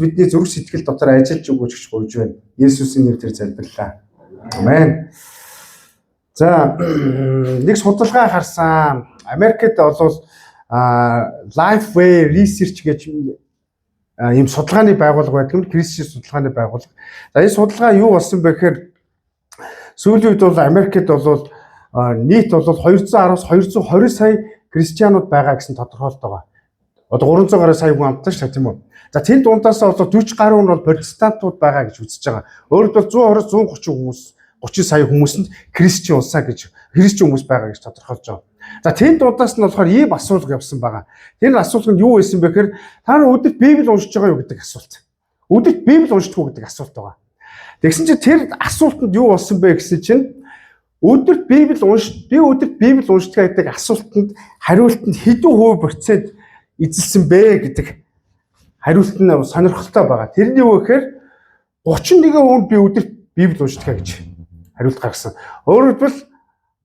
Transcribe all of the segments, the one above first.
Бидний зүрх сэтгэл дотор ажиллаж өгөөч гэж гуйж байна. Есүсийн нэрээр залбирлаа. Амен. За нэг судалгаа харсан. Америкт бол Lifeway Research гэж ийм судалгааны байгууллага байдаг юм. Христийн судалгааны байгууллага. За энэ судалгаа юу болсон бэ гэхээр сүүлийн үед бол Америкт бол нийт бол 210-аас 220 сая христианууд байгаа гэсэн тодорхойлт байгаа. Одоо 300 гаруй сая хүн амтсан шүү дээ тийм үү. За тэр дундаас бол 40 гаруй нь бол протестантууд байгаа гэж үзэж байгаа. Өөрөөр хэлбэл 120-130 хүмүүс 30 сая хүмүүсэнд христчин улсаа гэж христчин хүмүүс байгаа гэж тодорхойлж байгаа. За тэр дундаас нь болохоор ийм асуулга явсан байгаа. Тэр асуулга нь юу байсан бэ гэхээр та нар өдөрт Библийг уншиж байгаа юу гэдэг асуулт. Өдөрт Библийг уншдаг уу гэдэг асуулт байгаа. Тэгсэн чинь тэр асуултанд юу болсон бэ гэсэн чинь өдөрт Библийг уншдаг гэдэг асуултанд хариултанд хэдэн хувь процент эзэлсэн бэ гэдэг хариулт нь сонирхолтой байгаа. Тэрний юу гэхээр 31 хүн би өдөрт Библийг уншдаг гэж хариулт гаргасан. Өөрөөр хэлбэл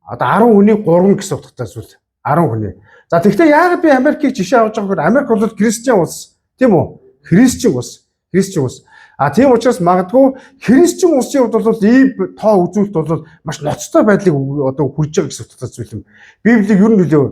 одоо 10 хүний 3 гэсэн утгатай зүйл. 10 хүний. За тэгэхээр яагаад би Америкийг жишээ авч байгаа гэхээр Америк бол христиан улс, тийм үү? Христиан улс. Тийм учраас магадгүй христиан улсын хувьд бол ийм тоо үзүүлэлт бол маш ноцтой байдлыг одоо хүрж байгаа гэсэн утгатай зүйл юм. Библийг ер нь нөлөө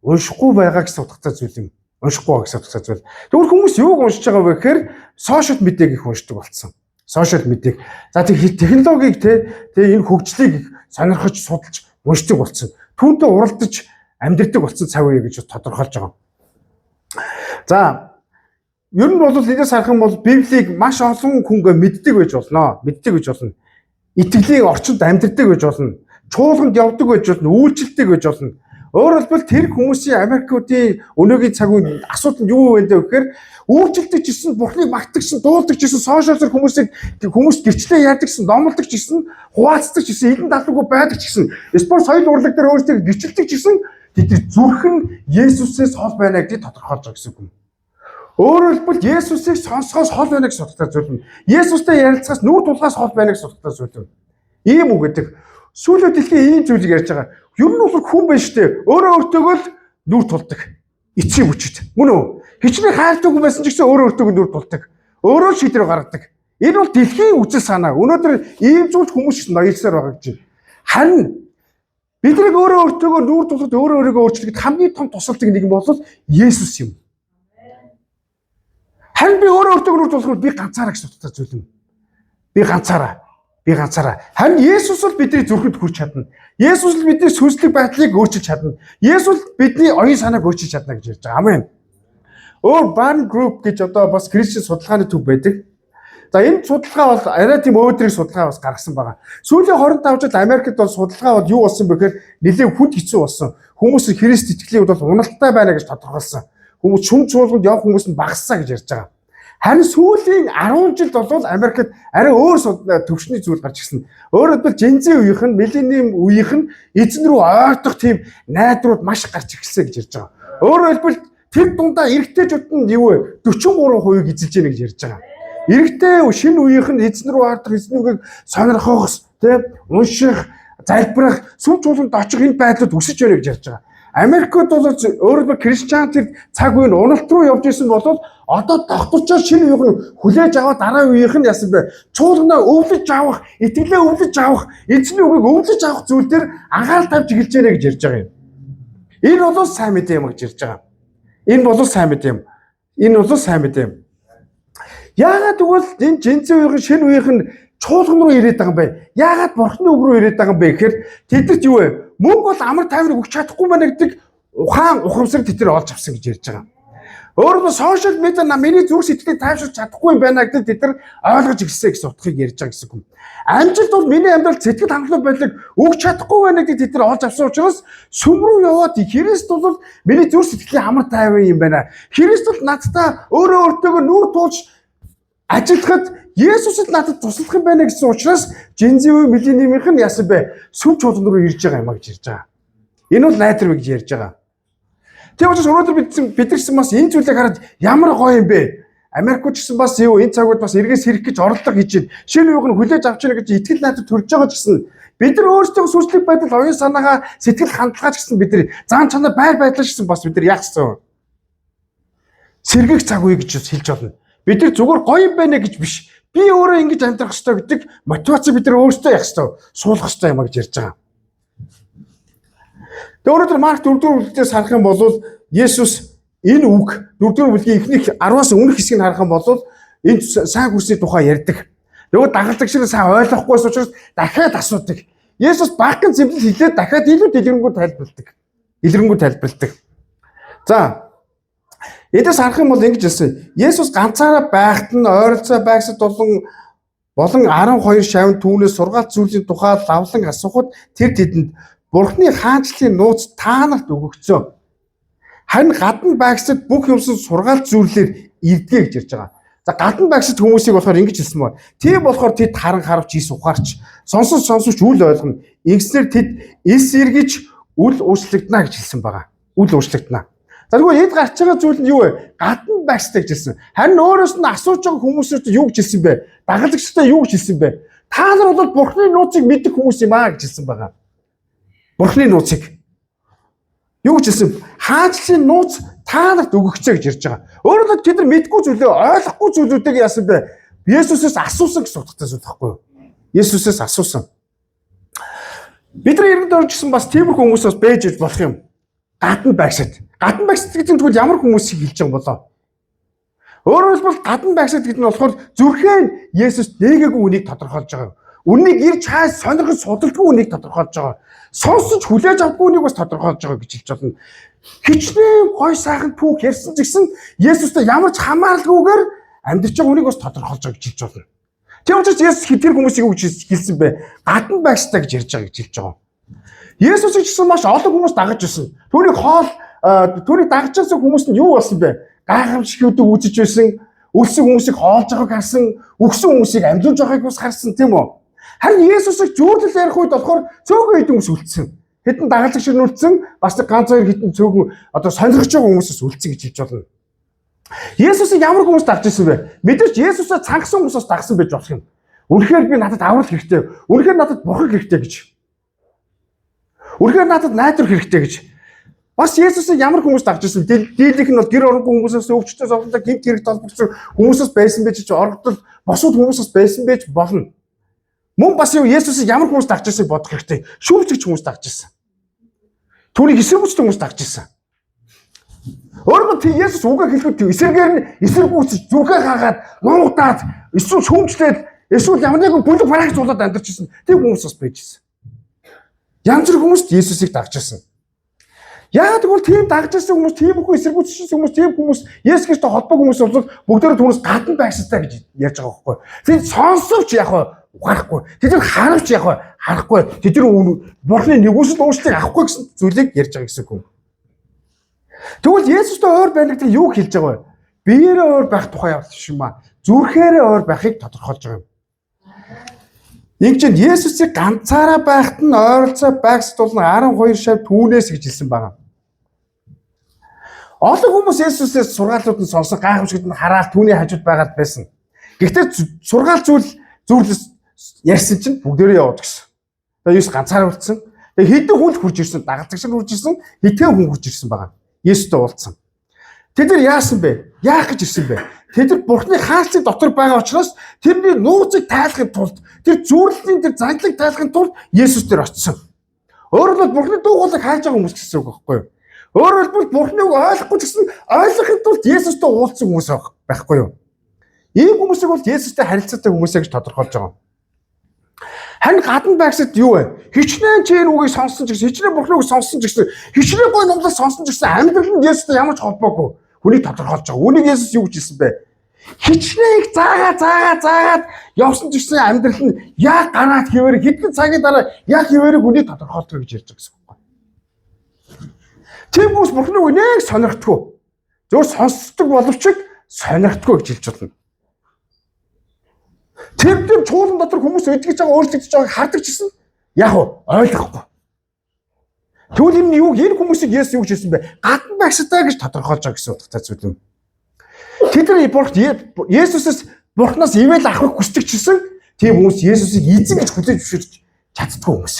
уншихгүй байгаа гэсэн утгатай зүйл юм. Уншихгүй байгаа гэсэн утгатай зүйл. Тэгвэл хүмүүс юуг уншиж байгаа вэ гэхээр сошиал медиаг их уншдаг болсон. Сошиал медиаг. За технологиг тэгээ энэ хөгжлийг сонирхож судалж уншдаг болсон. Түүнтэй уралдаж амьдрдаг болсон цаг үе гэж тодорхойлж байгаа. За ер нь бол энэс харах юм бол Библийг маш олон хүн мэддэг байж болно. Итгэлийг орчинд амьдрдаг байж болно. Чуулганд явдаг байж болно. Үйлчлдэг байж болно. Өөрөөр хэлбэл тэр хүмүүсийн Америкуудын өнөөгийн цаг үеийн асуудал нь юу вэ гэхээр үйлчлдэг гэсэн, Бурхныг магтдаг гэсэн, дуулдаг гэсэн, сошиалэр хүмүүс гэрчлээ ярьдаг гэсэн, номлодог гэсэн, хуваалцдаг гэсэн, эдэн далуугүй байдаг гэсэн, спорт соёл урлаг дээр өөрсдөө гэрчлдэг гэсэн тэд зүрх нь Есүсээс хол байна гэдгийг тодорхойлж байгаа гэсэн үг. Өөрөөр хэлбэл Есүсийг сонсохоос хол байна гэж судалтай зүйл юм. Есүстэй ярилцахаас нүүр тулгаас хол байна гэж судалтай зүйл юм. Ийм үг гэдэг. Сүүлийн дэлхийн ийм зүйлийг ярьж байгаа. Ер нь бол хүн байна шүү дээ. Өөрөө өөртөөгөө л нүүр тулдаг. Эцсийн хүчит. Мөн үү? Хичнээн хайртай хүн байсан ч гэсэн өөрөө өөртөөгөө нүүр тулдаг. Өөрөө шийдвэр гаргадаг. Энэ бол дэлхийн үжил санаа. Өнөөдөр ийм зүйл хүмүүс ноёлсоор байгаа гэж байна. Харин бидний өөрөө өөртөөгөө нүүр тулахад өөрөө өөрийгөө өөрчлөхөд хамгийн том тусалдаг нэг нь бол Есүс юм. Харин би өөрөө өөртөөгөө нүүр тулахад би ганцаараа гэж судалтай зүйл юм. Би ганцаараа. Харин Есүс бол бидний зүрхэнд хүрч чадна. Есүс л бидний сүнслэг байдлыг өөрчилж чадна. Есүс бидний оюун санааг өөрчилж чадна гэж ярьж байгаа. Амен. Barna Group гэж одоо бас христийн судалгааны төв байдаг. За энэ судалгаа бол арай тийм өөдрийг судалгаа бас гаргасан байгаа. Сүүлийн 25 жил Америкт бол судалгаа бол юу болсон бэ гэхээр нэлээд хүнд хэцүү болсон. Хүмүүс Христ итгэлийн хувьд бол уналттай байна гэж тодорхойлсон. Хүмүүс шүм чуулганд явах хүмүүс нь багассаа гэж ярьж байгаа. Харин сүүлийн 10 жилд бол Америкт арай өөр төвшний зүйл гарч ирсэн. Өөрөөр хэлбэл Gen-Z үеийнх нь, Millennium үеийнх нь эзэн рүү ойртох тийм найдрууд маш гарч ирсэн гэж ярьж байгаа. Өөрөөр хэлбэл тэр дундаа эрэгтэйчүүд нь юу вэ? 43% эзэлж яана гэж ярьж байгаа. Эрэгтэй шинэ үеийнх нь эзэн рүү ойртох, эзнүүгийг сонирхох, унших, залбирах, сүм чуулганд очих энэ байдлууд өсөж байна гэж ярьж байгаа. Америкт бол өөрөөр христианчууд цаг үеийн уналт руу явж исэн бол одоо тогтворчоор шинэ үеийг хүлээж аваад дараа үеийнх нь яасан бэ? Чуулганаа өвлөж авах, итгэлээ өвлөж авах, эзний үгийг өвлөж авах зүйл дээр анхаарал тавьж эхэлж байна гэж ярьж байгаа юм. Энэ бол сайн мэдээ юм гэж ярьж байгаа. Энэ бол сайн мэдээ юм. Яагаад тэгвэл энэ Gen-Z үеийн шинэ үеийнх нь чуулган руу ирээд байгаа юм бэ? Яагаад Бурхны үг рүү ирээд байгаа юм бэ гэхээр тэдэрт юу вэ? Мөнгө бол амар тайвныг өгч чадахгүй байна гэдэг ухаан ухамсар тэдэр олж авсан гэж ярьж байгаа. Өөрөөр сошиал медиа миний зүрх сэтгэлийг тайвшруулж чадахгүй юм байна гэдэг тэдэр ойлгож ирсэн гэсэн утгыг ярьж байгаа гэсэн юм. Амжилт бол миний амьдралд сэтгэл хангалуун байдлыг өгч чадахгүй байна гэдэг тэдэр олж авсан учраас сүм рүү яваад Христ бол миний зүрх сэтгэлийн амар тайван юм байна. Христ бол надтай өөрөө өөртөөгөө нүүр тулж ажиллахад Есүс л надад туслах юм байна гэсэн учраас Gen-Z үе Millennium-ийнх нь яасан бэ? Сүм чуулган руу ирж байгаа юм а гэж ярьж байгаа. Энэ бол найдар гэж ярьж байгаа. Тийм учраас өнөөдөр бид нар бас энэ зүйлийг хараад ямар гоё юм бэ? Америкч гэсэн бас юу энэ цагууд бас эргээс хэрэг гэж орлого хийж байна. Шинэ үеийг нь хүлээж авч яана гэж итгэл найдад төрж байгаа ч гэсэн бид нар өөрсдөө сүнслэг байдал, оюун санаагаа, сэтгэл хандлагаач гэсэн бид нар зан чанар байр байдлаа гэсэн бас бид нар яах гэсэн сэргийх цаг үе гэж хэлж болно. Бид нар зүгээр гоё юм байна гэж биш. Би өөрөө ингэж амьдрах хэрэгтэй гэдэг мотивац бид нар өөрсдөө явах хэрэгтэй. Суулгах хэрэгтэй юм гэж ярьж байгаа. Тэгээ өөрөөр Марк 4-р бүлгээс харах юм бол Есүс энэ үг 4-р бүлгийн эхний 10-аас өмнөх хэсгийг харах юм бол энэ сайн хүсний тухай ярьдаг. Нөгөө дагалдаг шиг сайн ойлгохгүйс учраас дахиад асуудаг. Есүс багахан зэмлэл хэлээд дахиад илүү дэлгэрэнгүй тайлбарладаг. За эдээс харах юм бол ингэж хэлсэн. Есүс ганцаараа байхад нь ойролцоо байгсад болон 12 шавн түүнээс сургаалт зүйлийн тухай лавлан асуухад тэр тэдэнд Бурхны хаанчлалын нууц та нарт өгөгдсөн. Харин гадна байгсад бүх юмсан сургаалт зүйлээр ирдгээ гэж ярьж байгаа. За гадна байгсад хүмүүсийг болохоор ингэж хэлсэн байна. Тийм болохоор тэд харавч ийс ухаарч сонсовч үл ойлгоно. Ингэснээр тэд эс эргэж үл уучлагдана гэж хэлсэн байгаа. Үл уучлагдана. За тэгвэл эд гарч байгаа зүйл нь юу вэ? Гадна байгстай гэж хэлсэн. Харин өөрөөс нь асууж байгаа хүмүүсээс юу гэж хэлсэн бэ? Дагалдагчтай юу гэж хэлсэн бэ? Та нар бол Бурхны нууцыг мэддэг хүмүүс юм аа гэж хэлсэн байгаа. Бурхны нууцыг юу гэж хэлсэн? Хаанчлалын нууц та нарт өгөгчөө гэж ярьж байгаа. Өөрөөр тэд нар мэдгүй зүйлээ ойлгохгүй зүйлүүдийг яасан бэ? Есүсээс асуусан гэсэн утгатай зүйл байхгүй юу? Есүсээс асуусан. Бид нар иргэд оржсэн бас тиймэрхүү хүмүүсээс бэж болох юм. Гадна байгсад. Гадна байгсад гэдэг нь тэгвэл ямар хүмүүсийг хэлж байгаа болоо? Өөрөөр хэлбэл гадна байгсад гэдэг нь болохоор зүрхэн Есүс нээгээгүй үнийг тодорхойлж байгаа. Үннийг ирж хаас сонирхож судалдаггүй үнийг тодорхойлж байгаа. Сонсож хүлээж авдаггүй үнийг бас тодорхойлж байгаа гэж хэлж байна. Хичнээн гой сайхан түүх ярьсан ч гэсэн Есүстэй ямар ч хамааралгүйгээр амьдарч байгаа үнийг бас тодорхойлж байгаа гэж хэлж байна. Тийм учраас Есүс тэр хүмүүсийг юу гэж хэлсэн бэ? Гадна байгстай гэж ярьж байгаа гэж хэлж байгаа. Есүсийг ч гэсэн маш олон хүмүүс дагаж байсан. Түүнийг дагаж байсан хүмүүс нь юу болсон бэ? Гайхамшигтүүд үзэж байсан, өлсөн хүмүүсийг хоолж байгааг харсан, өгсөн хүмүүсийг амьлуулж байгааг бас харсан тийм үү? Харин Есүсийг зүйрлэл ярих үед болохоор цөөхөн хэдэн хүмүүс үлдсэн. Хэдэн дагалдаг шиг үлдсэн, бас ганц хоёр хэдэн цөөхөн одоо сонирхож байгаа хүмүүсээс үлдсэн гэж хэлж байна. Есүсийг ямар хүмүүс дагж ирсэн бэ? Мэдээж Есүсээ цангасан хүмүүсээс дагсан байж болох юм. Үнэхээр би надад аврал хэрэгтэй. Үнэхээр надад бурхаг хэрэгтэй гэж. Үнэхээр надад найдвар хэрэгтэй гэж. Бас Есүсийг ямар хүмүүс дагж ирсэн? Дийлийнх нь бол гэр оронгүй хүмүүсээс өвчтөй зовлонтой гэмт хэрэг толбогдсон хүмүүсээс байсан байж орогдол босууд хүмүүсээс байсан байж болно. Мөн бас Есүсийг ямар хүмүүс дагж ирсэйг бодох хэрэгтэй. Шүүмжлэгч хүмүүс дагж ирсэн. Түүнийг эсэргүүцдэг хүмүүс дагж ирсэн. Өөрөөр хэлбэл Есүс үгээ хэлэхэд эсэргээр нь эсэргүүцэж зүрхээ хаагаад нуугдаад эсвэл шүүмжлээд эсвэл ямар нэгэн бүлэг бараг зулаад амьдарч ирсэн. Тийм хүмүүс бас байж ирсэн. Янз бүр хүмүүс Есүсийг дагж ирсэн. Яагаад гэвэл тийм дагж ирсэн хүмүүс, тийм бүхэн эсэргүүцсэн хүмүүс, тийм хүмүүс Есүс Христостой холбоо хүмүүс бол бүгдээрээ түүнээс гадна байсантай гэж ярьж байгаа байхгүй. Тэгээд сонсовч яг ухаарахгүй. Тэд нар харавч яг харахгүй. Тэд нар Бурхны нэгүсэл уучлалыг авахгүй гэсэн зүйлийг ярьж байгаа гэсэн үг. Тэгвэл Есүстэй ойр байна гэдэг юу хэлж байгаа вэ? Биеэрээ ойр байх тухай явах юм аа. Зүрхээрээ ойр байхыг тодорхойлж байгаа юм. Ингэж Есүсийг ганцаараа байхад нь ойролцоо байгсд бол 12 шав түүнээс гэж хэлсэн байгаа. Олон хүмүүс Есүсээс сургаалууд нь сонсон гайхамшигт нь хараад түүний хажууд байгаад байсан. Гэхдээ сургаал зүйлс ярьсан чинь бүгдээрээ яваад гисэн. Тэгээ Есүс ганцаараа үлдсэн. Тэгээ хэдэн хүн хурж ирсэн, дагалдаг шиг хурж ирсэн, хэдэн хүн хурж ирсэн байгаа. Есүстэй уулзсан. Тэд нар яасан бэ? Яах гэж ирсэн бэ? Тэд нар Бурхны хаалцыг дотор байгаа учраас тэрний нууцыг тайлахын тулд, тэр зүрлийн тэр зандлыг тайлахын тулд Есүс дээр очсон. Өөрөөр хэлбэл Бурхны дуугуулыг хайж байгаа хүмүүс гэсэн үг байхгүй юу? Өөрөөр хэлбэл Бурхныг ойлгохгүй ч гэсэн ойлгохын тулд Есүстэй уулзсан хүмүүс байхгүй юу? Ийм хүмүүсийг бол Есүстэй харилцаатай хүмүүсээ гэж тодорхойлж байгаа. Харин гадна байгсад юу вэ? Хичнээн чи энэ үгийг сонссон ч гэсэн, хичнээн Бурхны үгийг сонссон ч гэсэн, хичнээн гой номлол сонссон ч гэсэн амьдрал нь Есүстэй ямар ч холбоогүй. Хүнийг тодорхойлж байгаа. Үүнийг Есүс юу гэж хэлсэн бэ? Хичнээн заагаад явсан ч гэсэн амьдрал нь яг гараад хിവэр хэдэн цагийн дараа яг хിവэрийг хүнийг тодорхойлдог гэж ярьж байгаа гэсэн үг байна. Тийм хүмүүс Бурхны үгийг нэг сонирхдаггүй. Зөвхөн сонсдог боловч сонирхдаггүй гэж хэлж байна. Тэр чуулган дотор хүмүүс өдгөж байгаа өөрчлөгдөж байгааг хардаг ч гэсэн яг ойлгохгүй. Тэгвэл энэ хүмүүсийг Есүс юу гэж хэлсэн бэ? Гадна багштай гэж тодорхойлж байгаа гэсэн утгатай зүйл юм. Тэд нар Есүсээс Бурханаас ивэл авах хүсдэг ч гэсэн тийм хүмүүс Есүсийг эзэн гэж хүлээж зөвшөөрч чаддгүй хүмүүс.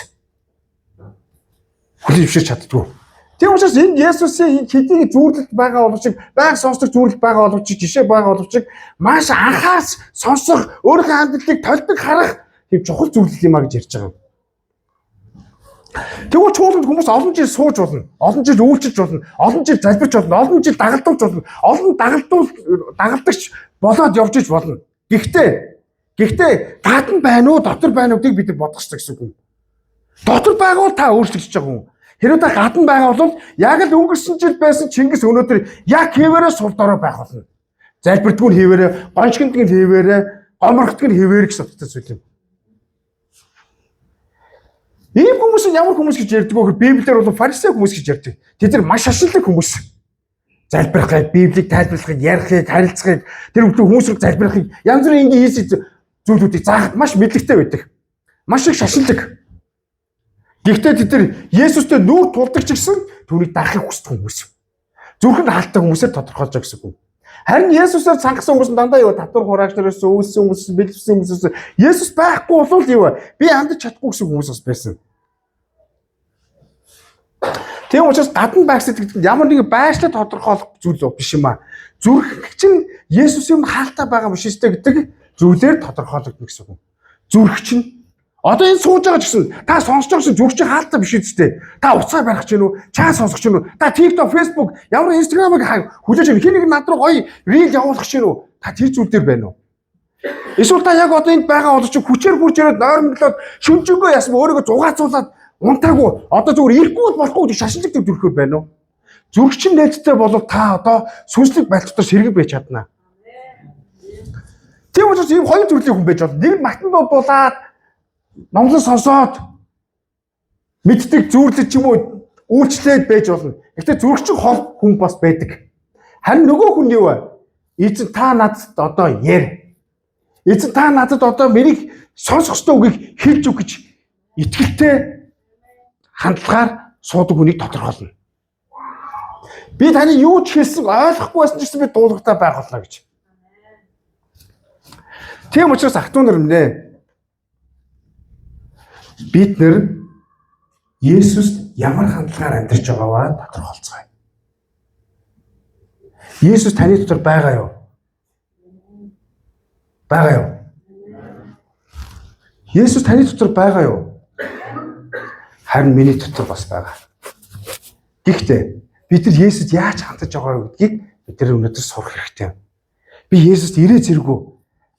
Хүлээж зөвшөөрч чаддгүй. Тийм учраас энэ Есүсийн хэдийн зүйлд байгаа боловч байг сонсдог зүйлд байгаа боловч жишээ байгаа боловч маш анхаас сонсох, өөрийнхөө амьдралыг толдог харах тийм чухал зүйл юм а гэж ярьж байгаа юм. Тэгвэл чуулганд хүмүүс олон жил сууж болно, олон жил үйлчилж болно, олон жил залбирч болно, олон жил дагалдуулж болно, олон дагалдагч болоод явж иж болно. Гэхдээ гадна байна уу, дотор байна уудыг бид бодох хэрэгтэй гэсэн үг юм. Дотор байгаа бол та өөрчлөгдөж байгаа хүн. Хэрвээ та гадна байгаа бол яг л өнгөрсөн жил байсан Чингис өнөөдөр яг хэвээрээ сул дорой байх болно. Залбирдгүй нь хэвээрээ, гончгонд нь хэвээрээ, гоморхтг нь хэвээрээ гэсэн утгатай зүйл юм. Ийм хүмүүс нь ямар хүмүүс гэж ярьдаг вэ гэхээр Библиэр бол фарисей хүмүүс гэж ярьдаг. Тэд нар маш ашиглаг хүмүүс. Залбирахыг, Библийг тайлбарлахыг, ярихыг, харилцахыг, тэр хүмүүсийг залбирахыг янз бүрийн ингийн хийсэн зүйлүүдийг заахад маш мэдлэгтэй байдаг. Маш их шашинлаг. Гэхдээ тэд нар Есүстэй нүүр тулдаг ч гэсэн түүнийг дагахыг хүсдэг хүмүүс. Зүрхэнд хаалттай хүмүүсээр тодорхойлж байгаа гэсэн үг. Харин Есүсээр цангасан хүмүүс нь дандаа юу татвар хураагч нараас өөссөн хүмүүс, бэлэвсэн хүмүүс. Есүс байхгүй бол юу вэ? Би амдаж чадахгүй гэсэн хүмүүс бас байсан. Тийм учраас гадна байгс гэдэг ямар нэгэн байшлал тодорхойлох зүйл биш юм аа. Зүрх чинь Есүсийн хаалттай байгаа биш үстэй гэдэг зүйлээр тодорхойлогдно гэсэн үг. Зүрх чинь одоо энэ сууж байгаа ч гэсэн та сонсож байгаа гэсэн зүрх чинь хаалттай биш үстэй. Та уцаа барих ч юм уу, чаа сонсох ч юм уу, та TikTok, Facebook, ямар Instagram-ыг хүлээж авах хин нэг над руу гоё рил явуулах ч юм уу, та тэр зүйл дээр байна уу? Эсвэл та яг одоо энд байгаа бол чи хүчээр бүрж ирээд нойрмоглоод шүнжэнгөө ясм өөрийгөө зугаацуулаад унтаагүй одоо зүгээр ирэхгүй болохгүй гэж шашинлаг төв төрөхөөр байна уу? Зүрх чинь нээлттэй болов та одоо сүнслэг байлтгаар сэргэг байж чадна. Тийм учраас ийм хоёр төрлийн хүн байж болно. Нэг нь матанд дуулаад номлон сонсоод мэддэг зүүрлэж ч юм уу үйлчлээд байж болно. Гэхдээ зүрх чинь хол хүн бас байдаг. Харин нөгөө хүн юу вэ? Эзэн та надад одоо яар. Эзэн та надад одоо миний сонсох ёстой үгийг хэлж өг гэж итгэлтэй хандлагаар суудаг хүнийг тодорхойлно. Би таны юу ч хэлсэн ойлгохгүй байсан ч гэсэн би дуулахтай байх болно гэж. Тийм учраас ах トゥ нар минь бид нэр Есүст ямар хандлагаар амьдарч байгаагаа тодорхойлцгаая. Есүс таны дотор байгаа юу? Байгаа юу? Есүс таны дотор байгаа юу? Харин миний дотор бас байгаа. Гэхдээ бид нар Есүст яаж хандаж байгаа гэдгийг бид нар өнөөдөр сурах хэрэгтэй. Би Есүст ирээ зэрэгүү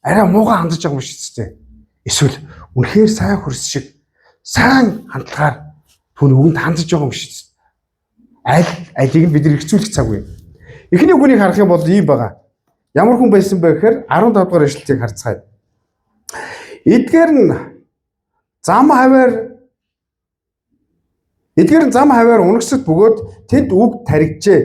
арай муугай хандаж байгаа юм шиг зү. Эсвэл үнэхээр сайн хөрс шиг сайн хандлагаар түүний үгэнд хандаж байгаа юм шиг. Алийг нь бид нар хэрэгцүүлэх цаг үе. Эхний үгийг харах юм бол ийм байгаа. Ямар хүн байсан бэ гэхээр 15 дугаар эшлэлийг харцгаая. Эдгээр нь зам хаваар унагсад бөгөөд тэд үг таригжээ.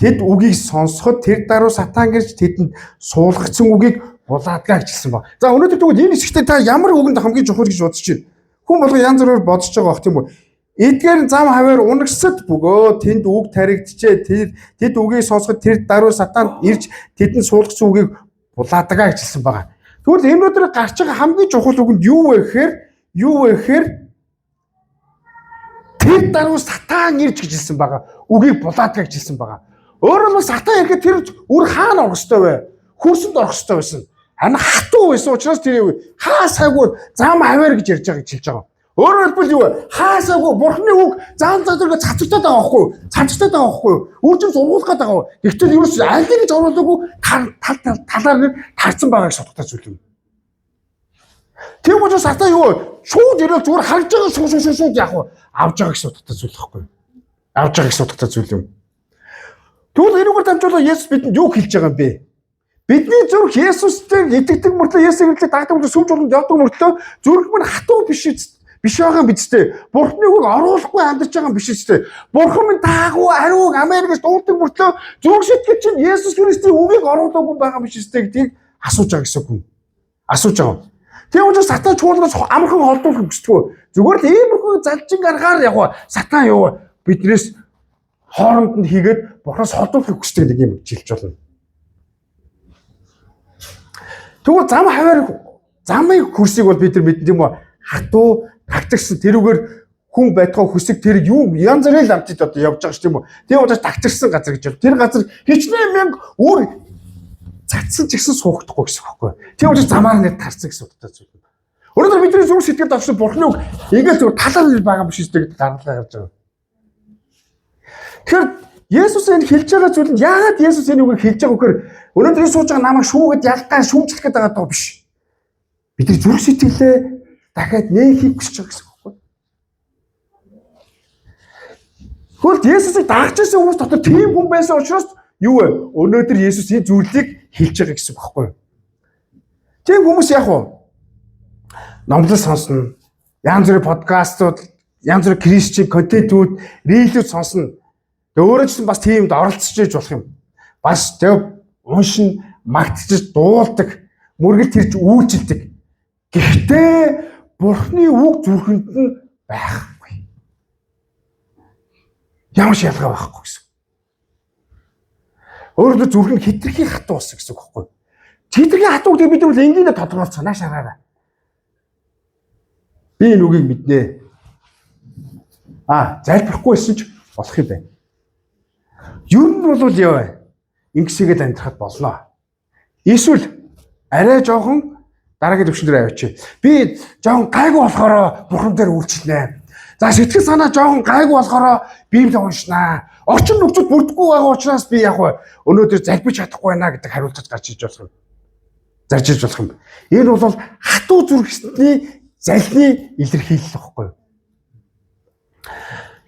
Тэд үгийг сонсоход тэр даруй сатан гэж тэдэнд суулгацсан үгийг булаадгаа гэжсэн ба. За өнөөдөр тэгвэл энэ хэсэгтээ та ямар үгэнд хамгийн чухал гэж бодож байна? Хүн болго янз бүрээр бодож байгаа бох тийм үү? Эдгээр зам хаваар унагсад бөгөөд тэнд үг таригджээ. Тэд үгийг сонсоход тэр даруй сатан ирж тэдэнд суулгацсан үгийг булаадгаа гэжсэн байгаа. Тэгвэл энэ өдөр гарч байгаа хамгийн чухал үгэнд юу вэ гэхээр тэр даруй сатан ирж гэж хэлсэн байгаа. Үгийг булаадгаа гэж хэлсэн байгаа. Өөрөөр хэлбэл сатан ирэхэд тэр үр хаана орох ёстой вэ? Хөрсөнд орох ёстой байсан. Харин хатуу байсан учраас тэр хаа сайгүй зам хаваар гэж ярьж байгаа гэж хэлж байгаа. Өөрөөр хэлбэл юу вэ? Хаа сайгүй бурхны үг заан задрыг цацагтаад байгаа байхгүй юу? Цацагтаад байгаа байхгүй юу? Үржим сургуулах гээд байгаа. Гэхдээ юу ч альдыг гэж оруулаагүй талаар нь тарцсан байгаа гэж судалтай зүйл юм. Тийм учраас сатан юу шууд ирэл зүгээр харж байгаа шууд яах вэ? Авж байгаа гэж судалтай зүйл байхгүй юу? Авж байгаа гэж судалтай зүйл юм. Тэгвэл энэгээр дамжуулаад Есүс бидэнд юу хэлж байгаа юм бэ? Бидний зүрх Есүстэй итгэдэг мөртлөө Есүсийг дагдаг мөртлөө сүмж болгонд явдаг мөртлөө зүрх минь хатуу биш байгаа биз дээ. Бурхны үг оруулахгүй амьдарч байгаа биш дээ. Бурхан минь таагүй ариуг Америкээс дуулдаг мөртлөө зүрх сэтгэл чинь Есүс Христийн үгийг оруулаагүй байгаа биш дээ гэдгийг асууж байгаа гэсэн үг. Асууж байгаа. Тийм учраас сатан чуулганаас амархан холдуулах хүсдэг. Зүгээр л иймэрхүү залжин гаргаар яг сатан юу биднээс хооронд нь хийгээд бурхаас холдуулах хүсдэг нэг юм жилж болно. Тэгвэл замын хөрсийг бол бид нар мэдэн тийм үү хатуу тагтагсан тэрүүгээр хүн байтгаа хүсэг тэр юу янз бүрийн ламтад одоо явж байгаа ш тийм үү. Тийм учраас тагчирсан газар гэж байна. Тэр газар хичнээн мянга өөр цацсан ч гэсэн суухдахгүй гэсэн үг байхгүй. Тийм учраас замаар нэг тарцсан гэсэн утгатай зүйл. Өнөөдөр бидний зүрх сэтгэлд авсан Бурхны үг ингээд зөв талаар байгаа биш үү гэдэг гаргалгаа гарч байгаа. Тэгэхээр Есүс энэ хэлж байгаа зүйл нь яагаад Есүс энэ үгийг хэлж байгаа вөхөр өнөөдөр сууж байгаа намайг шүүгээд ялтаа шүүмжлэх гэдэг байгаа даа биш. Бидний зүрх сэтгэлээ дахиад нээхийг хүсэж байгаа гэсэн үг байхгүй. Хөлт Есүсийг дагж байсан хүмүүс дотор тийм хүн байсан учраас юу вэ? Өнөөдөр Есүс энэ зүйлийг хэлж байгаа гэсэн үг байхгүй. Тийм хүмүүс яг уу номлол сонсно. Янз бүрийн подкастууд, янз бүрийн кришчийн контентууд, рилүүд сонсно. Өөрөө ч бас тиймд оролцож иж болох юм. Бас зөв уншин, магтчих, дуулдаг, мөргөл тэрж үйлчилдэг. Гэхдээ Бурхны үг зүрхэнд нь байхгүй. Ямар ч ялгаа байхгүй гэсэн. Өөрөөр зүрх нь хитрхи хатуу болсон гэсэн үг байхгүй. Хитрхи хатуу гэдэг бид бол энгийнэ тодорхойлцоо нааш хараарай. Би энэ үгийг мэднэ. Залбирахгүй байсан ч болох юм байна. Юу нь бол яа ингэсгээд амьдрахад болно. Эсвэл арай жоохон дараагийн төвшин дээр авчи. Би жоохон гайгүй болохоор Бурхан дээр үйлчлэнэ. За сэтгэл санаа жоохон гайгүй болохоор Библийг уншнаа. Орчин нөхцөл бүрдэхгүй байгаа учраас би яг өнөөдөр залбиж чадахгүй байна гэдэг хариултад гарч иж болох юм. Зарж иж болох юм. Энэ бол хатуу зүрхсний залхины илэрхийлэл واخгүй юу?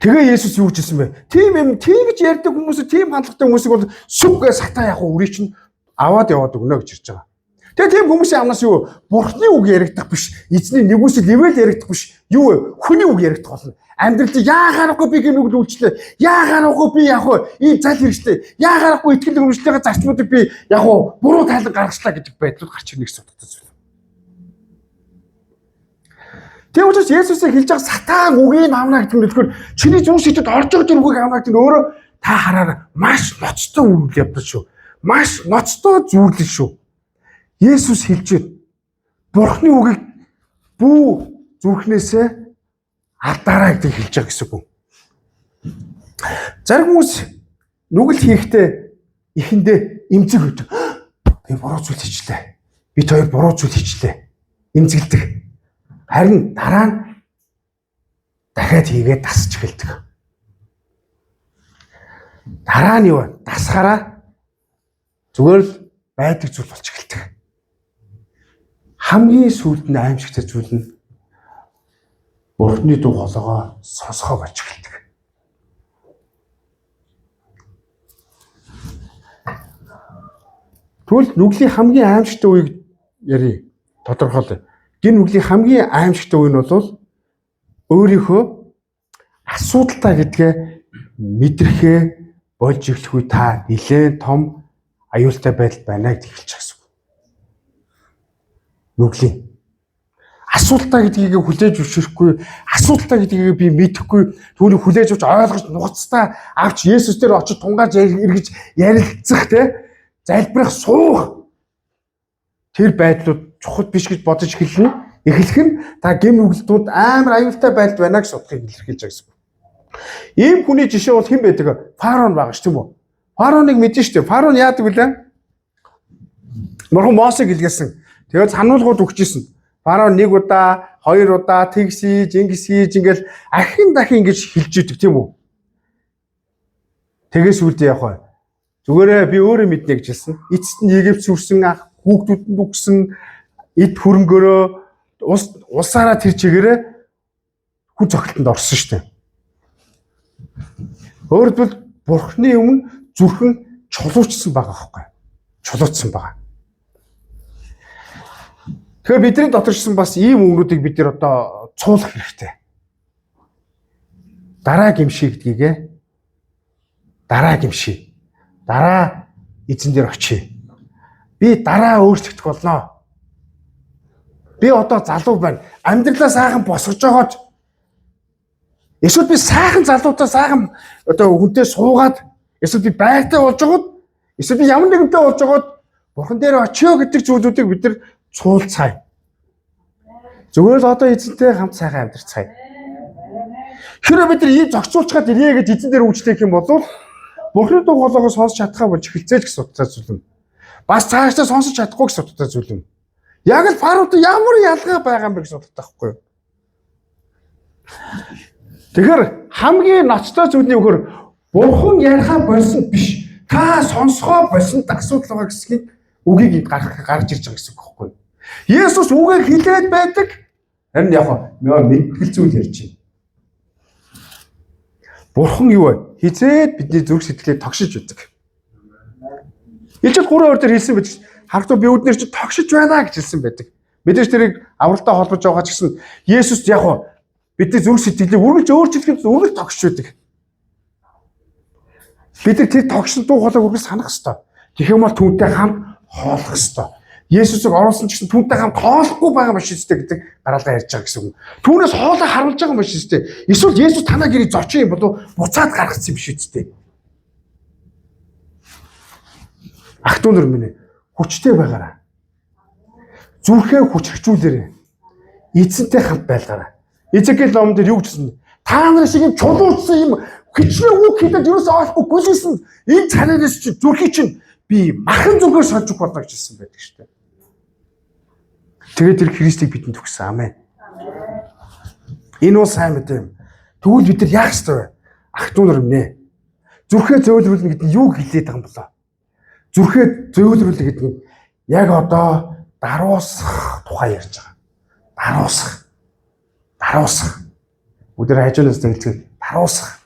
Тэгээ Есүс юу гэж хэлсэн бэ? Тийм гэж ярьдаг хүмүүс, тийм хандлагатай хүмүүсийг бол сүг сатаа яг үрий чинь аваад яваад өгнө гэж ирж байгаа. Тэгээ тийм хүмүүсийн амнаас юу Бурхны үг яригдах биш, эзний нэгүсэл ивэл яригдах биш, юу вэ? Хүний үг яригдах болно. Амьдралд яахаарахгүй би гэмиг үйлчлээ. Яахаарахгүй би яг ийм зал хэрэгжлээ. Яахаарахгүй итгэл хөрвөжлөгийн зарчмуудыг би яг буруу тайлан гаргачлаа гэдэг байдлууд гарч ирнэ гэсэн утгатай зүйл. Тийм учраас Есүсийг хэлж байгаа сатан үгийг авна гэдэг нь тэгэхээр чиний зүрх сэтгэлд орж байгаа тэр үгийг авна гэдэг нь өөрөө та хараарай маш ноцтой үйл явдал шүү. Маш ноцтой зүйлэл шүү. Есүс хэлж байна. Бурхны үгийг бүү зүрхнээсээ алдаарай гэдэг хэлж байгаа гэсэн үг. Зарим хүмүүс нүгэл хийхдээ ихэндээ эмзэг өгдөг. Би буруу зүйл хийчлээ. Бид хоёр буруу зүйл хийчлээ. Эмзэглдэг. Харин дараа нь дахиад хийгээд тасч эхэлдэг. Дараа нь юу? Дасгаараа зүгээр л байдаг зүйл болж эхэлдэг. Хамгийн сүүлд нь аимшигтай зүйл нь Бурхны дуу хоолойгоо сонсгоо болж эхэлдэг. Тэгвэл нүглийн хамгийн аимшигтай үеийг ярив. Тодорхойлъё. Энэ нүглийн хамгийн аимшигтай үе нь бол өөрийнхөө асуудалтай гэдгээ мэдрэхээ болж эхлэх үе та нэлээд том аюултай байдал байна гэж хэлж байгаа юм. Нүглийн асуудалтай гэдгийг хүлээж зөвшөөрөхгүй, асуудалтай гэдгийг би мэдэхгүй, түүнийг хүлээж авч ойлгож нууцтай авч Есүс дээр очиж тунгааж эргэж ярилцах те залбирах суух тэр байдлууд чухал биш гэж бодож эхлэх нь та гэм нүгэлтүүд амар аюултай байдал байна гэж утгыг илэрхийлж байгаа юм. Ийм хүний жишээ бол хэн байдаг? Фараон байгаа ш тийм үү? Фараоныг мэдэн штэ. Фараон яадаг вүлээ? Мөрхөн Мосыг илгээсэн. Тэгээд сануулгууд өгчээсэн. Фараон 1 удаа, 2 удаа тэгсийж, ингээл ахин дахин ингэж хэлж идэг тийм үү? Тэгээс үлдээ явах бай. Зүгээрээ би өөрөө мэднэ гэж хэлсэн. Эцэст нь Египт сүрсэн хүүхдүүдэнд үгсэн эд хөрөнгөөрөө усаараа тэр чигээрээ хүн цогтолтонд орсон шүү дээ. Өөрөлдвөл Бурхны өмнө зүрхэн чулуучсан байгаа байхгүй. Чулуучсан байгаа. Тэгэхээр бидний доторчсон бас ийм өмнүүдийг бид нэр одоо цуулах хэрэгтэй. Дараа гимшиг гэдгийгээ дараа гимшиг. Дараа эзэн дээр очие. Би дараа өөрчлөгдөх болно. Би одоо залуу байна. Амьдралаа сайхан босгож байгаад эсвэл би сайхан залуутай сайхан одоо хүнтэй суугаад эсвэл би байртай болж байгаад эсвэл би ямар нэгэнтэй болж байгаад Бурхан дээр очиё гэдэг зүйлүүдийг бид нар цуулцгаая. Зүгээр л одоо эзэнтэй хамт сайхан амьдрцгаая. Хэрэв бид нар ийм зохицуулчаад ирье гэж эзэн дээр үйлчлэх юм бол Бурхны дуу хоолойгоо сонсож чадхаа болж эхэлцээ л гэсэн утгатай зүйл юм. Бас цаашдаа сонсож чадахгүй гэсэн утгатай зүйл юм. Яг л фарууд ямар ялгаа байгаа юм бэ гэсэн утгатай байхгүй юу? Тэгэхээр хамгийн ноцтой зүйлний өгөр Бурхан ярихаа болсон биш. Та сонсгоо болсон асуудал байгаа гэсгийг үгийг гаргаж ирж байгаа гэсэн үг байхгүй юу? Есүс үгийг хэлээд байдаг. Харин яг мэдгэл зүйл ярьж байна. Бурхан юу вэ? Хизээд бидний зүрх сэтгэлээ тогшиж байдаг. Илчил 3:2 дээр хэлсэн байдаг. Харагдав би үүднэр чи тогшиж байна гэж хэлсэн байдаг. Мэдээж тэрийг авралтай холбож байгаа ч гэсэн Есүс яг бидний зүрх сэтгэлийг үргэлж өөрчлөхөд үргэлж тогшиж байдаг. Бид нар тэр тогшин дуу хоолойг үргэлж санах хэрэгтэй. Тэгэх юм бол түүнтэй хамт хоолох хэрэгтэй. Есүсийг оруулсан ч гэсэн түүнтэй хамт хоолохгүй байгаа маш шийдтэй гэдэг гараалгаа ярьж байгаа гэсэн үг. Түүнээс хоолой харуулж байгаа маш шийдтэй. Эсвэл Есүс танаа гэрийг зочин юм болов буцаад гаргацсан юм шийдтэй. Ах トゥ нар минь хүчтэй байгаарай. Зүрхээ хүчрхжүүлээрэй. Эзэнтэй хамт байлгаарай. Эзекиэл номон дээр юу гэсэн? Та нар шиг юм чулуурсан юм хичнээн үг хэлээд юусаа олохгүй гүйлсэн энэ царайнаас чи зүрхий чинь би махан зүрхээр сольж өгөх болно гэж хэлсэн байдаг шүү дээ. Тэгээд тэр Христийг бидэнд өгсөн. Амен. Энэ бол сайн мэдээ юм. Тэгвэл бид нар яах ёстой вэ? Ах トゥ нар минь зүрхээ зөөлрүүлнэ гэдэг нь юу хэлээд байгаа юм болоо? Зүрхээ зөөлрүүлнэ гэдэг нь яг одоо даруусах тухай ярьж байгаа. Даруусах. Өдөр хажуунаас тэлцэх даруусах.